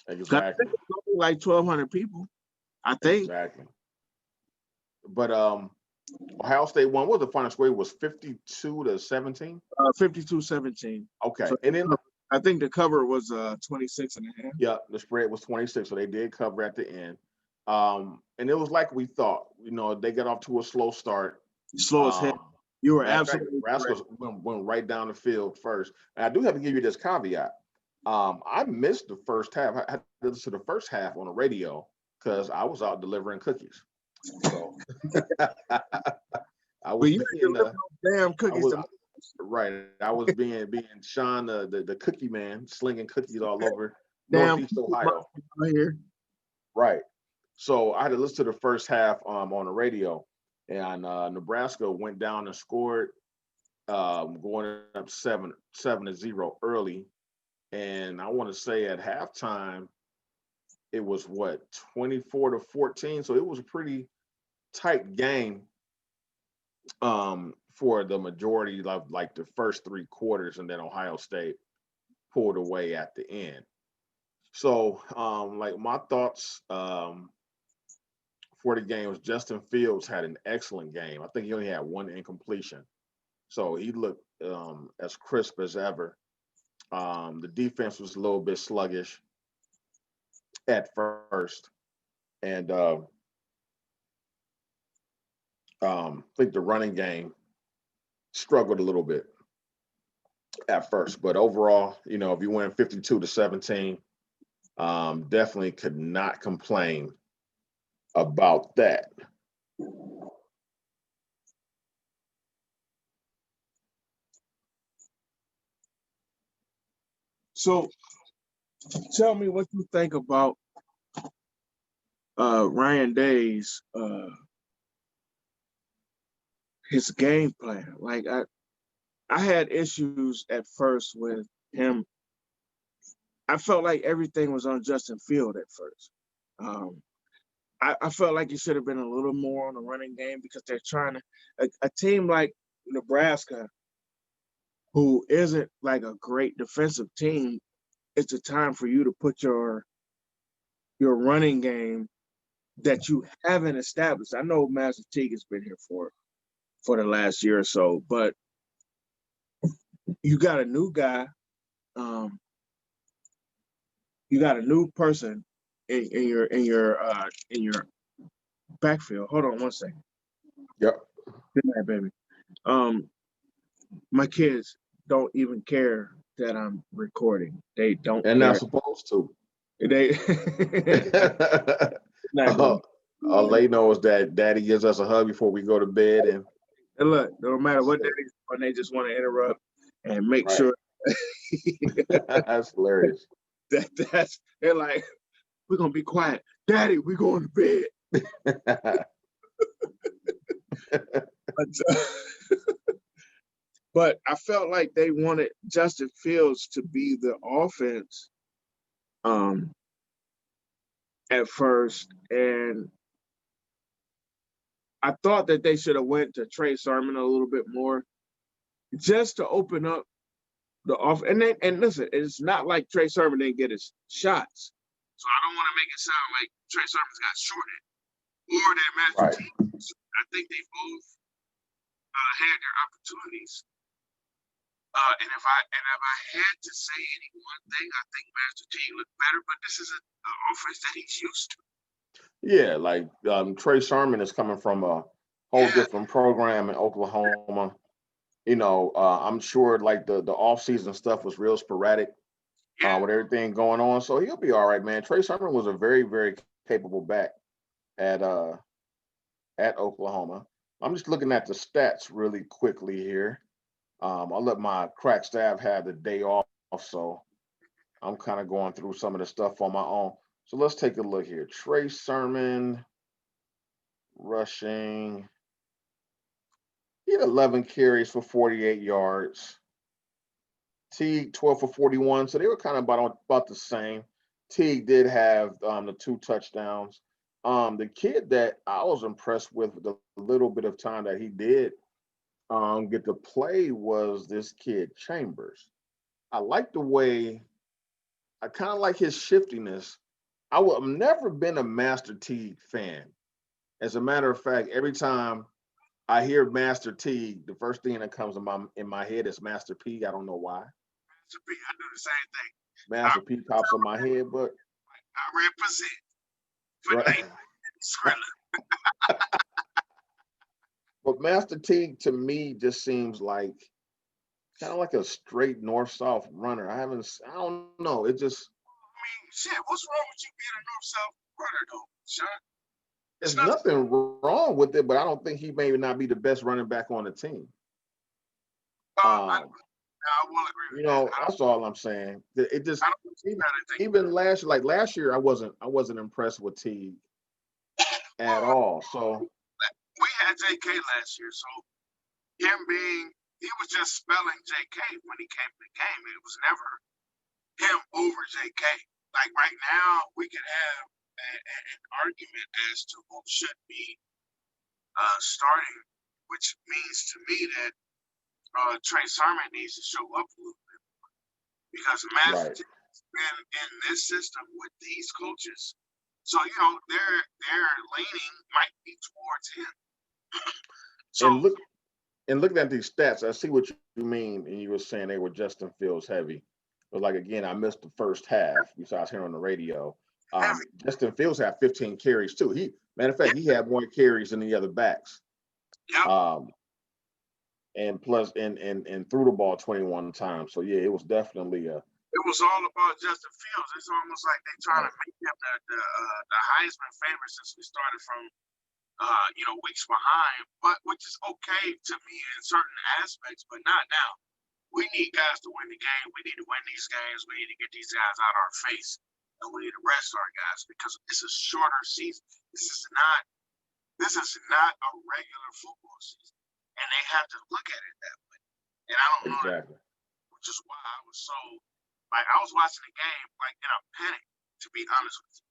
Exactly. Like 1,200 people, I think. Exactly. But Ohio State won. What was the final score? It was 52-17. 52-17. Okay. So, and then I think the cover was 26.5. Yeah, the spread was 26, so they did cover at the end. And it was like we thought. They got off to a slow start. Slow as hell. You were absolutely Nebraska went right down the field first. And I do have to give you this caveat. I missed the first half. I had to listen to the first half on the radio because I was out delivering cookies. So I was being damn cookies. I was being Sean the cookie man, slinging cookies all over Northeast Ohio. Right here. Right. So I had to listen to the first half on the radio, and Nebraska went down and scored, going up 7-0 early. And I want to say at halftime, it was 24-14. So it was a pretty tight game for the majority of like the first 3 quarters, and then Ohio State pulled away at the end. So like my thoughts for the game was Justin Fields had an excellent game. I think he only had 1 incompletion. So he looked as crisp as ever. The defense was a little bit sluggish at first. And I think the running game struggled a little bit at first. But overall, if you win 52-17, definitely could not complain about that. So tell me what you think about Ryan Day's his game plan. Like I had issues at first with him. I felt like everything was on Justin Field at first. I felt like he should have been a little more on the running game because they're trying to a team like Nebraska, who isn't like a great defensive team. It's a time for you to put your running game that you haven't established. I know Master Teague has been here for the last year or so, but you got a new guy. You got a new person in your backfield. Hold on one second. Yep. Good night, baby. My kids don't even care that I'm recording. They don't And care. not supposed to. They All they know is that Daddy gives us a hug before we go to bed, and look, no matter what Daddy's doing, they just want to interrupt and make right. sure That's hilarious. they're like, we're gonna be quiet. Daddy, we're going to bed. But I felt like they wanted Justin Fields to be the offense at first, and I thought that they should have went to Trey Sermon a little bit more just to open up the off. And listen, it's not like Trey Sermon didn't get his shots. So I don't want to make it sound like Trey Sermon's got shorted or that Master Teague. I think they both had their opportunities. And if I had to say any one thing, I think Master Teague looked better, but this is an offense that he's used to. Yeah, like Trey Sermon is coming from a whole different program in Oklahoma. You know, I'm sure like the off-season stuff was real sporadic with everything going on. So he'll be all right, man. Trey Sermon was a very, very capable back at Oklahoma. I'm just looking at the stats really quickly here. I'll let my crack staff have the day off, so I'm kind of going through some of the stuff on my own. So let's take a look here. Trey Sermon rushing. He had 11 carries for 48 yards. Teague 12 for 41, so they were kind of about the same. Teague did have the 2 touchdowns. The kid that I was impressed with the little bit of time that he did get to play was this kid Chambers. I like the way, I kind of like his shiftiness. I've never been a Master Teague fan. As a matter of fact, every time I hear Master Teague, the first thing that comes in my head is Master P. I don't know why. Master P, I do the same thing. Master P pops in my head, but I represent for right. But Master Teague to me just seems like kind of like a straight north-south runner. I don't know. It just. I mean, shit, what's wrong with you being a north-south runner, though, Sean? There's nothing wrong with it, but I don't think he may not be the best running back on the team. I will agree with you know, that's all I'm saying. It just even last year, I wasn't impressed with Teague at all. So we had JK last year, so he was just spelling JK when he came to the game. It was never him over JK. Like right now, we could have an argument as to who should be starting, which means to me that Trey Sermon needs to show up a little bit more because Master has been in this system with these coaches, so you know their leaning might be towards him. And looking at these stats, I see what you mean. And you were saying they were Justin Fields heavy, but like again, I missed the first half. Besides hearing on the radio, Justin Fields had 15 carries too. Matter of fact, he had more carries than the other backs. Yeah. And plus, and threw the ball 21 times. So yeah, it was definitely a. It was all about Justin Fields. It's almost like they're trying to make him the Heisman favorite since we started from weeks behind. But which is okay to me in certain aspects, but not now. We need guys to win the game. We need to win these games. We need to get these guys out of our face. and we need to rest our guys because it's a shorter season. This is not a regular football season, and they have to look at it that way. And I don't know that, which is why I was so I was watching the game like in a panic, to be honest with you.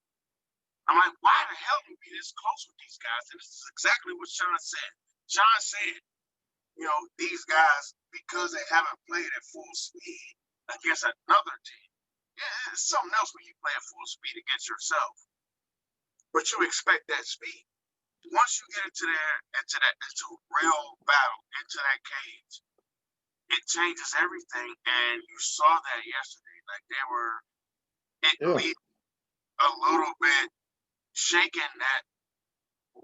I'm like, why the hell are we this close with these guys? And this is exactly what Sean said. Sean said, these guys, because they haven't played at full speed against another team. Yeah, it's something else when you play at full speed against yourself. But you expect that speed. Once you get into a real battle, into that cage, it changes everything. And you saw that yesterday. Like they were at least a little bit shaken that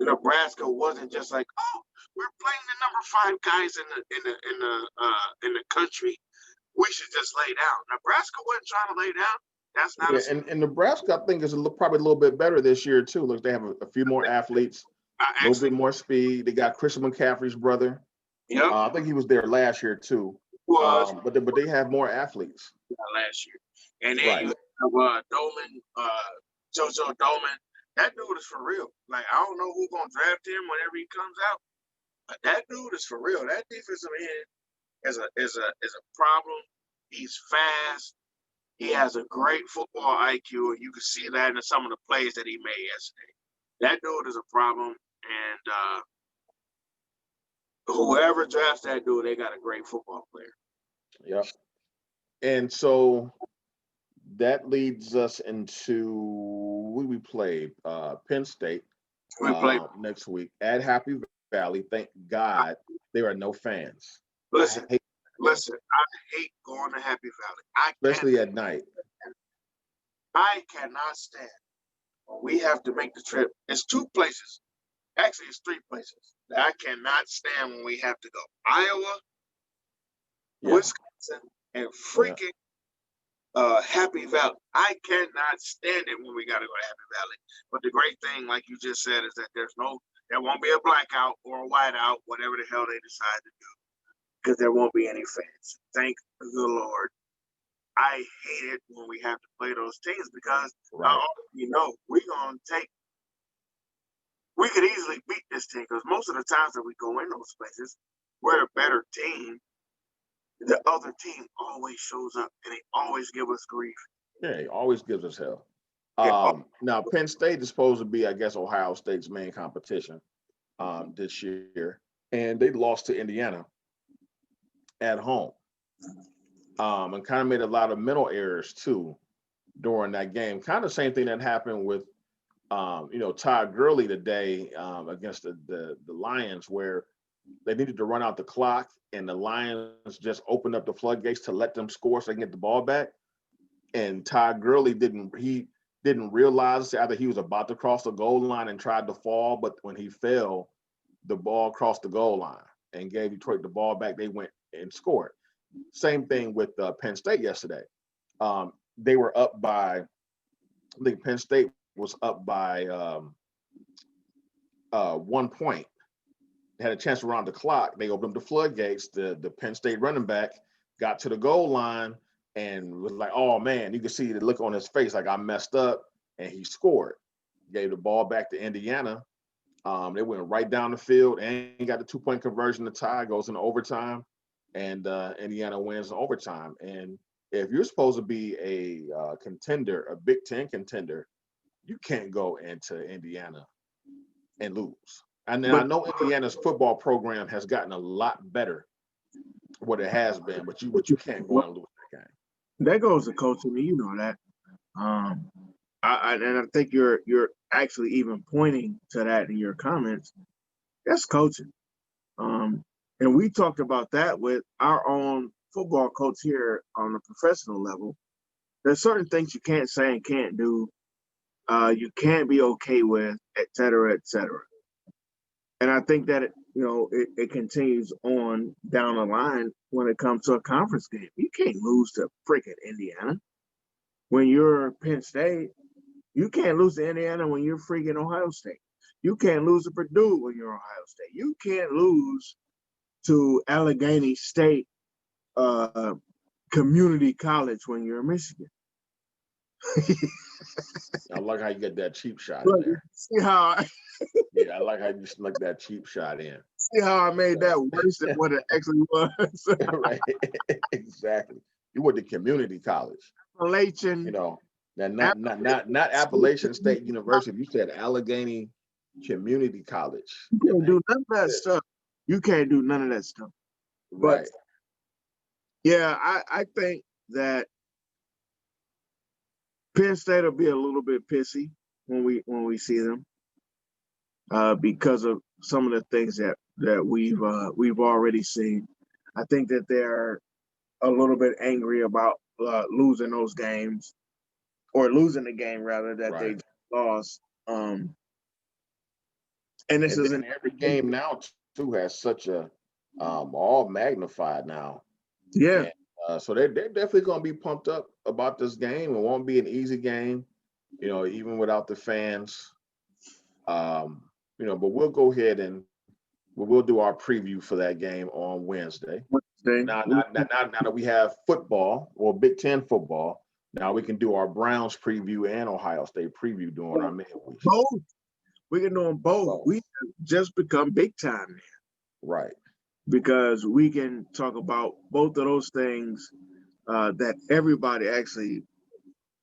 Nebraska wasn't just like, oh, we're playing the number 5 guys in the country. We should just lay down. Nebraska wasn't trying to lay down. That's not. And Nebraska, I think, is probably a little bit better this year too. Look, they have a few more athletes, a little bit more speed. They got Christian McCaffrey's brother. Yeah, I think he was there last year too. But they have more athletes. Last year, and then you have Dolan, JoJo Dolan. That dude is for real. Like, I don't know who's gonna draft him whenever he comes out, but that dude is for real. That defensive end is a problem. He's fast. He has a great football IQ, and you can see that in some of the plays that he made yesterday. That dude is a problem, and whoever drafts that dude, they got a great football player. Yep. And so that leads us into who we played. Penn State. We play next week at Happy Valley. Thank God there are no fans. Listen, I hate going to Happy Valley. Especially at night. I cannot stand when we have to make the trip. It's 2 places. Actually, it's 3 places that I cannot stand when we have to go. Iowa, Wisconsin, and freaking Happy Valley. I cannot stand it when we got to go to Happy Valley. But the great thing, like you just said, is that there won't be a blackout or a whiteout, whatever the hell they decide to do, because there won't be any fans. Thank the Lord. I hate it when we have to play those teams because we could easily beat this team because most of the times that we go in those places, we're a better team. The other team always shows up and they always give us grief. Yeah, he always gives us hell. Now, Penn State is supposed to be, I guess, Ohio State's main competition this year, and they lost to Indiana at home. And kind of made a lot of mental errors too during that game. Kind of same thing that happened with Todd Gurley today against the Lions, where they needed to run out the clock and the Lions just opened up the floodgates to let them score so they can get the ball back. And Todd Gurley didn't realize either he was about to cross the goal line and tried to fall, but when he fell, the ball crossed the goal line and gave Detroit the ball back. They went and scored. Same thing with Penn State yesterday. They were up by, I think Penn State was up by 1 point. They had a chance to run the clock. They opened up the floodgates. The Penn State running back got to the goal line and was like, oh, man, you can see the look on his face like I messed up, and he scored. Gave the ball back to Indiana. They went right down the field and got the 2-point conversion. The tie goes into overtime. And Indiana wins in overtime. And if you're supposed to be a contender, a Big Ten contender, you can't go into Indiana and lose. And I know Indiana's football program has gotten a lot better what it has been, but you can't go and lose that game. That goes to coaching, you know that. I think you're actually even pointing to that in your comments. That's coaching. And we talked about that with our own football coach here on the professional level. There's certain things you can't say and can't do. You can't be okay with, et cetera, et cetera. And I think that it continues on down the line when it comes to a conference game. You can't lose to freaking Indiana. When you're Penn State, you can't lose to Indiana when you're freaking Ohio State. You can't lose to Purdue when you're Ohio State. You can't lose to Allegheny State Community College when you're Michigan. I like how you get that cheap shot in Look, there. see how Yeah, I like how you snuck that cheap shot in. I made that worse than what it actually was. Right. Exactly. You went to community college. Appalachian. You know, not Appalachian State University. You said Allegheny Community College. You Yeah, can't man. do none of that stuff. You can't do none of that stuff. But Right. yeah, I think that Penn State will be a little bit pissy when we see them, because of some of the things that we've already seen. I think that they're a little bit angry about losing those games, or losing the game rather that they Right. lost. And this And isn't then every game now too has such a all magnified now. yeah. And so they're definitely going to be pumped up about this game. It won't be an easy game, even without the fans. But we'll go ahead and we'll do our preview for that game on Wednesday. Now that we have football, or Big Ten football, now we can do our Browns preview and Ohio State preview during our midweek. Both. We can do them both. So, We just become big time now, right. because we can talk about both of those things that everybody actually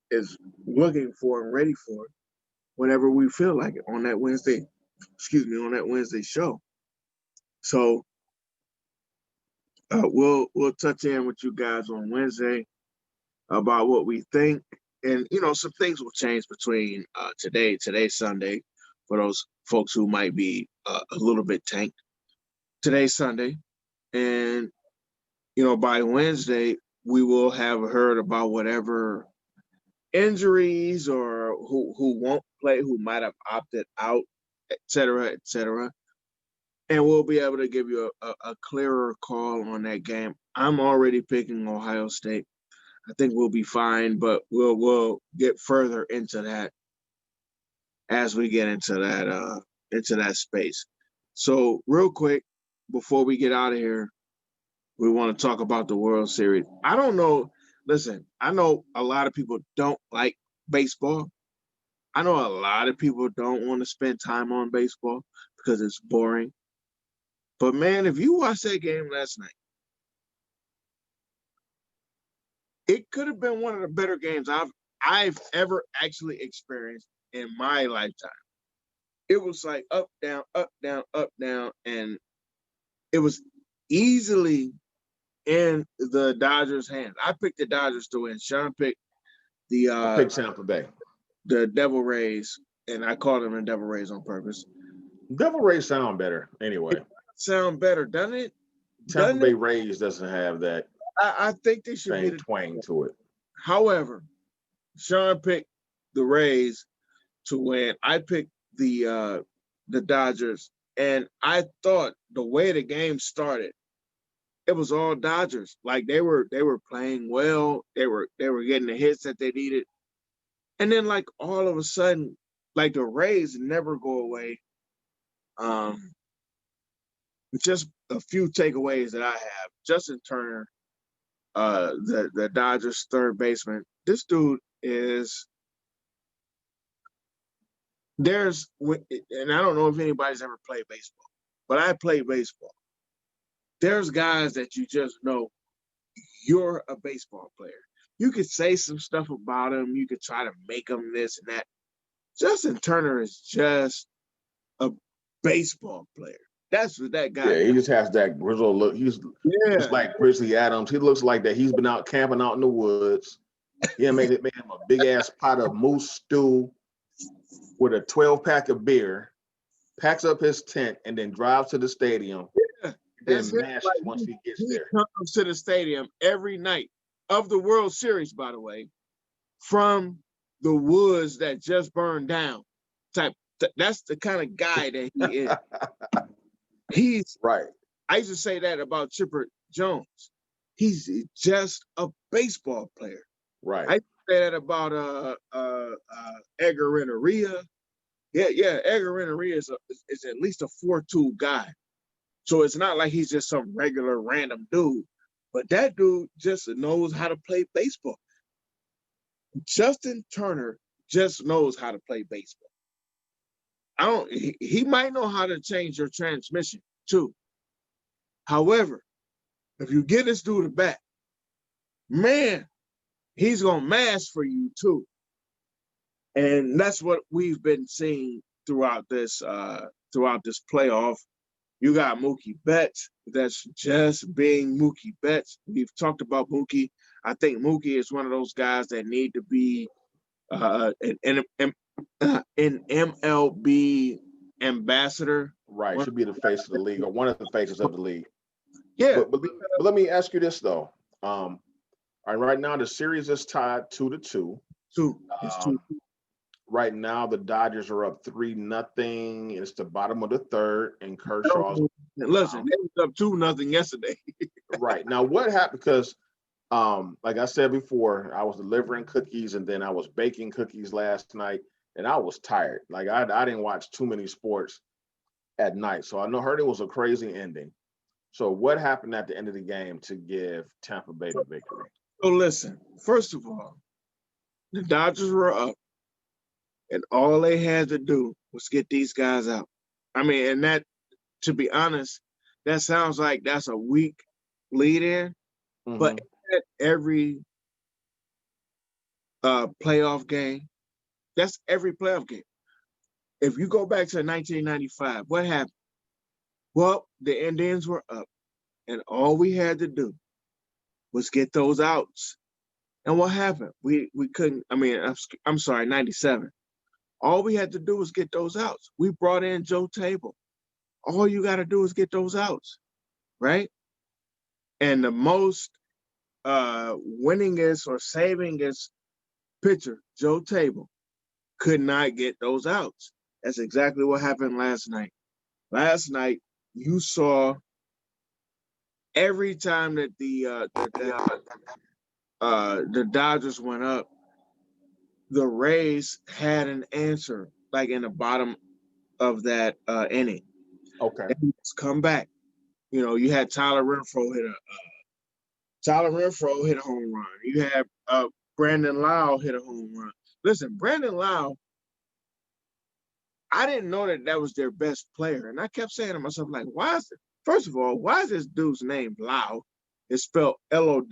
is looking for and ready for whenever we feel like it on that Wednesday. On that Wednesday show. So we'll touch in with you guys on Wednesday about what we think, and some things will change between today's Sunday, for those folks who might be a little bit tanked. Today's Sunday, and by Wednesday we will have heard about whatever injuries or who won't play, who might have opted out, et cetera, and we'll be able to give you a clearer call on that game. I'm already picking Ohio State. I think we'll be fine, but we'll get further into that as we get into that space. So real quick, before we get out of here, we want to talk about the World Series. I don't know. Listen, I know a lot of people don't like baseball. I know a lot of people don't want to spend time on baseball because it's boring. But man, if you watched that game last night, it could have been one of the better games I've ever actually experienced in my lifetime. It was like up, down, and it was easily in the Dodgers' hands. I picked the Dodgers to win. Sean picked I picked Tampa Bay. the Devil Rays, and I called them the Devil Rays on purpose. Devil Rays sound better anyway. Sound better, doesn't it? Tampa Bay Rays doesn't have that I think they should be same twang to it. However, Sean picked the Rays to win. I picked the Dodgers, and I thought the way the game started, it was all Dodgers. Like they were playing well. They were getting the hits that they needed, and then like all of a sudden, like the Rays never go away. Just a few takeaways that I have. Justin Turner, the Dodgers third baseman. This dude is. And I don't know if anybody's ever played baseball, but I played baseball. There's guys that you just know you're a baseball player. You could say some stuff about him. You could try to make him this and that. Justin Turner is just a baseball player. That's what that guy. Yeah, he just has that grizzled look. He's just like Grizzly Adams. He looks like that he's been out camping out in the woods. He made him a big ass pot of moose stew with a 12-pack of beer, packs up his tent, and then drives to the stadium. Yeah, then mashes once he gets there. He comes to the stadium every night of the World Series, by the way, from the woods that just burned down. That's the kind of guy that he is. He's right. I used to say that about Chipper Jones. He's just a baseball player. Right. I say that about Edgar Renteria. Yeah, Edgar Renteria is at least a 4-2 guy. So it's not like he's just some regular random dude. But that dude just knows how to play baseball. Justin Turner just knows how to play baseball. He might know how to change your transmission too. However, if you get this dude a bat, man, he's gonna mash for you too. And that's what we've been seeing throughout this playoff. You got Mookie Betts that's just being Mookie Betts. We've talked about Mookie. I think Mookie is one of those guys that need to be an MLB ambassador. Right, should be the face of the league or one of the faces of the league. Yeah. But let me ask you this though. All right now the series is tied 2-2. It's two. Right now the Dodgers are up 3-0. It's the bottom of the third, and Kershaw's. Listen, they was up 2-0 yesterday. Right now, what happened? Because, like I said before, I was delivering cookies and then I was baking cookies last night, and I was tired. Like I didn't watch too many sports at night, so I heard it was a crazy ending. So what happened at the end of the game to give Tampa Bay the victory? So listen, first of all, the Dodgers were up, and all they had to do was get these guys out. I mean, and that, to be honest, that sounds like that's a weak lead in, but at every playoff game, that's every playoff game. If you go back to 1995, what happened? Well, the Indians were up, and all we had to do was get those outs. And what happened? We couldn't. I mean, I'm sorry, 97. All we had to do was get those outs. We brought in Joe Table. All you got to do is get those outs, right? And the most winningest or savingest pitcher, Joe Table, could not get those outs. That's exactly what happened last night. Last night, you saw every time that the Dodgers went up, the Rays had an answer, like in the bottom of that inning. Okay. And come back. You know, you had Tyler Renfroe hit a home run. You had Brandon Lau hit a home run. Listen, Brandon Lau, I didn't know that was their best player. And I kept saying to myself, like, first of all, why is this dude's name Lau? It's spelled Lowe.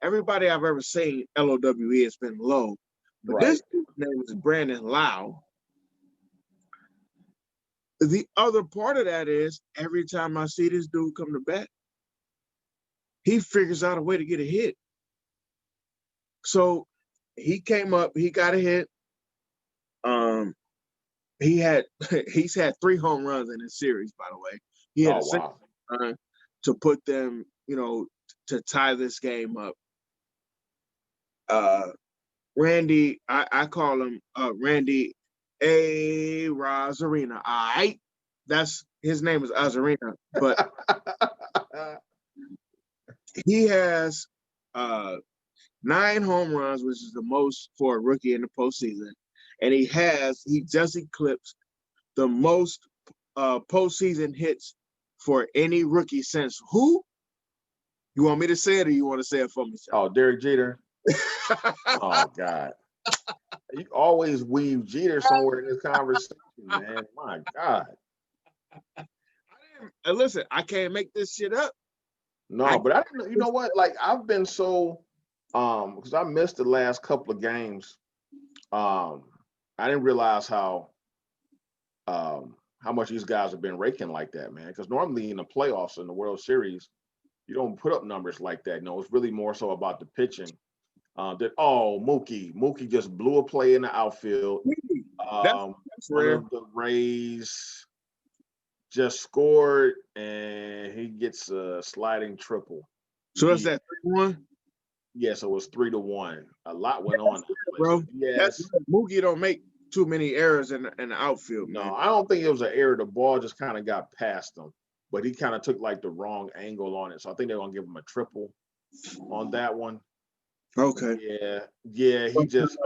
Everybody I've ever seen Lowe has been low. But Right. This dude's name is Brandon Lau. The other part of that is every time I see this dude come to bat, he figures out a way to get a hit. So he came up, he got a hit. He's had 3 home runs in this series, by the way. He had a single run to put them, to tie this game up. Randy, I call him Randy A. Rosarina. All right. His name is Azarina, but he has 9 home runs, which is the most for a rookie in the postseason. And he just eclipsed the most postseason hits for any rookie since who? You want me to say it, or you want to say it for me? Oh, Derek Jeter. Oh God. You always weave Jeter somewhere in this conversation, man. My God. Listen, I can't make this shit up. No, but I didn't. You know what? Like I've been so, because I missed the last couple of games. I didn't realize how much these guys have been raking like that, man. Because normally in the playoffs in the World Series, you don't put up numbers like that. No, it's really more so about the pitching. Mookie just blew a play in the outfield. That's one rare. of the Rays just scored, and he gets a sliding triple. So that's that 3-1? Yeah, so it was 3-1. A lot went on, bro. Yes, Mookie don't make too many errors in the outfield. No, man. I don't think it was an error. The ball just kind of got past him, but he kind of took like the wrong angle on it. So I think they're gonna give him a triple on that one. Okay. Yeah. He just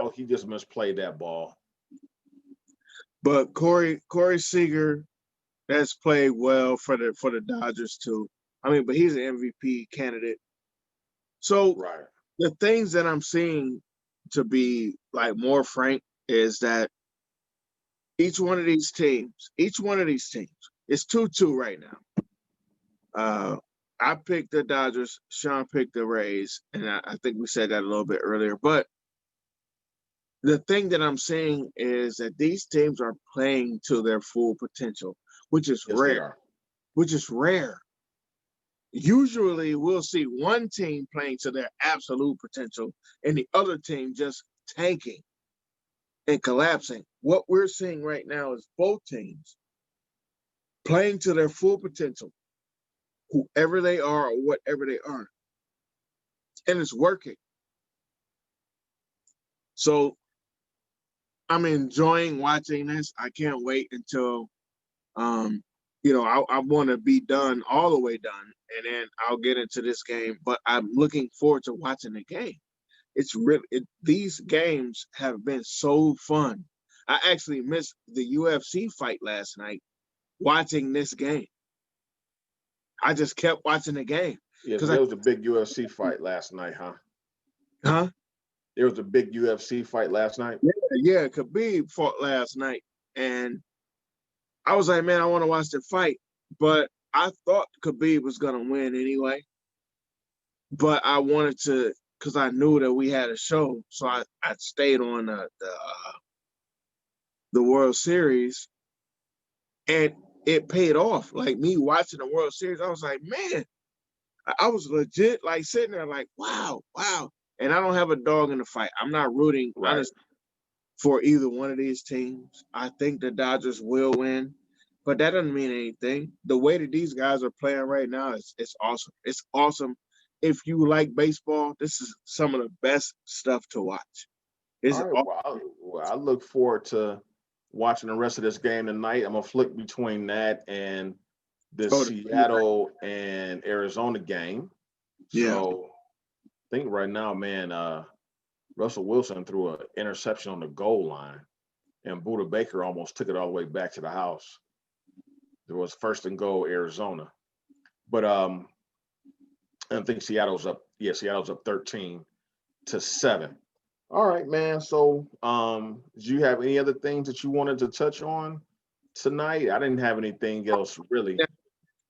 misplayed that ball. But Corey Seager has played well for the Dodgers too. I mean, but he's an MVP candidate. So Right. the things that I'm seeing, to be like more frank, is that each one of these teams, it's 2-2 right now. I picked the Dodgers, Sean picked the Rays, and I think we said that a little bit earlier. But the thing that I'm seeing is that these teams are playing to their full potential, which is Yes, they rare. are. Which is rare. Usually we'll see one team playing to their absolute potential and the other team just tanking and collapsing. What we're seeing right now is both teams playing to their full potential, whoever they are or whatever they are. And it's working. So I'm enjoying watching this. I can't wait until I want to be done, all the way done, and then I'll get into this game. But I'm looking forward to watching the game. It's really these games have been so fun. I actually missed the UFC fight last night watching this game. I just kept watching the game. Yeah, there was a big UFC fight last night, huh? Huh? There was a big UFC fight last night. Yeah, Khabib fought last night, and I was like, man, I want to watch the fight, but I thought Khabib was gonna win anyway. But I wanted to, because I knew that we had a show, so I stayed on the World Series, and it paid off. Like me watching the World Series, I was like, man, I was legit like sitting there like, wow. And I don't have a dog in the fight. I'm not rooting honestly for either one of these teams. I think the Dodgers will win, but that doesn't mean anything. The way that these guys are playing right now is awesome. It's awesome. If you like baseball, this is some of the best stuff to watch. All right. Well, I look forward to watching the rest of this game tonight. I'm gonna flick between that and the Seattle and Arizona game. Yeah. So I think right now, man, Russell Wilson threw an interception on the goal line, and Buda Baker almost took it all the way back to the house. There was 1st and goal, Arizona. But I think Seattle's up. Yeah, Seattle's up 13-7. All right, man. So do you have any other things that you wanted to touch on tonight? I didn't have anything else really.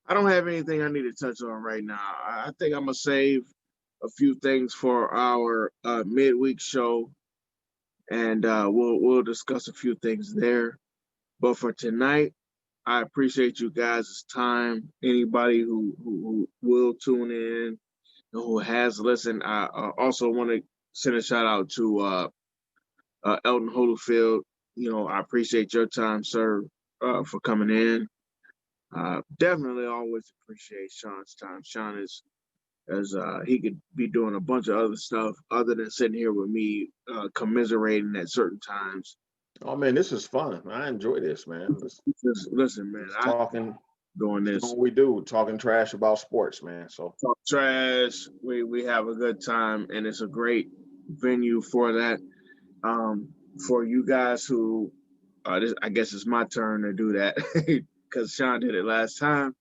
I don't have anything I need to touch on right now. I think I'm gonna save a few things for our midweek show, and we'll discuss a few things there. But for tonight, I appreciate you guys' time. Anybody who will tune in, who has listened, I also want to send a shout out to Elton Holifield. I appreciate your time, sir, for coming in. Definitely always appreciate Sean's time. Sean is, as he could be doing a bunch of other stuff other than sitting here with me, commiserating at certain times. Oh man, this is fun. I enjoy this, man. Listen, man, talking, doing this. What we do, talking trash about sports, man. So talk trash. We have a good time, and it's a great venue for that. For you guys who, I guess it's my turn to do that because Sean did it last time.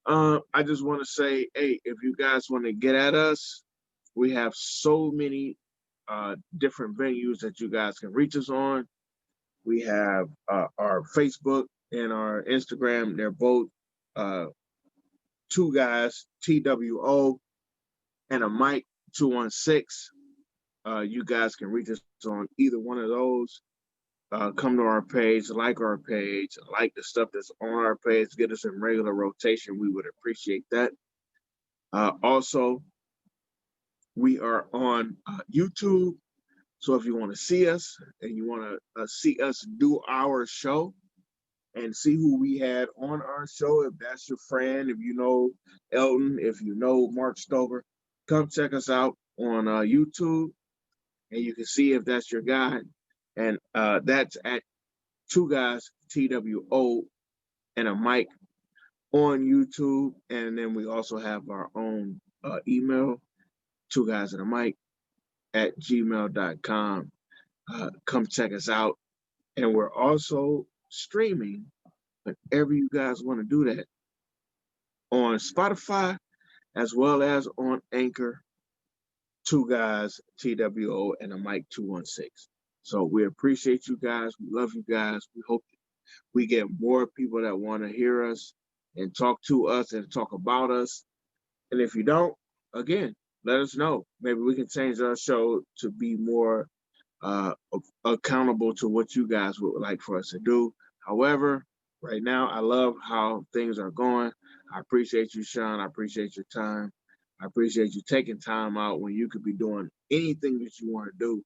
I just want to say, hey, if you guys want to get at us, we have so many different venues that you guys can reach us on. We have our Facebook and our Instagram. They're both two guys, TWO, and a Mike 216. You guys can reach us on either one of those. Come to our page, like the stuff that's on our page, get us in regular rotation. We would appreciate that. Also, we are on YouTube. So if you want to see us and you want to see us do our show and see who we had on our show, if that's your friend, if you know Elton, if you know Mark Stover, come check us out on YouTube and you can see if that's your guy. And that's at two guys, TWO, and a mic on YouTube. And then we also have our own email, two guys and a mic at gmail.com. Come check us out. And we're also streaming whenever you guys want to do that on Spotify as well as on Anchor two guys, TWO, and a Mike 216. So we appreciate you guys. We love you guys. We hope we get more people that want to hear us and talk to us and talk about us. And if you don't, again, let us know. Maybe we can change our show to be more accountable to what you guys would like for us to do. However, right now, I love how things are going. I appreciate you, Sean. I appreciate your time. I appreciate you taking time out when you could be doing anything that you want to do.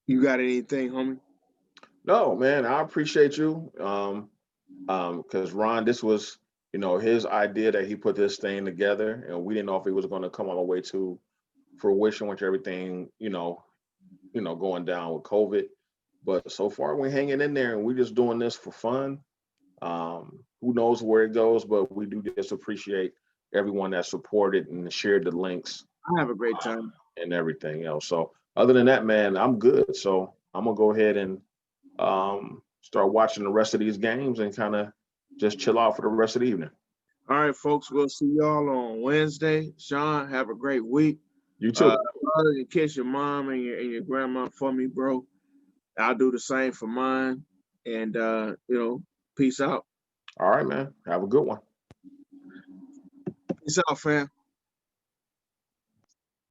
You got anything, homie? No, man, I appreciate you. Because Ron, this was, his idea that he put this thing together, and we didn't know if it was going to come all the way to fruition with everything, going down with COVID. But so far we're hanging in there, and we're just doing this for fun. Who knows where it goes, but we do just appreciate everyone that supported and shared the links. I have a great time. And everything else. So other than that, man, I'm good. So I'm gonna go ahead and start watching the rest of these games and kind of just chill out for the rest of the evening. All right, folks, we'll see y'all on Wednesday. Sean, have a great week. You too. You kiss your mom and your grandma for me, bro. I'll do the same for mine. And peace out. All right, man. Have a good one. Peace out, fam.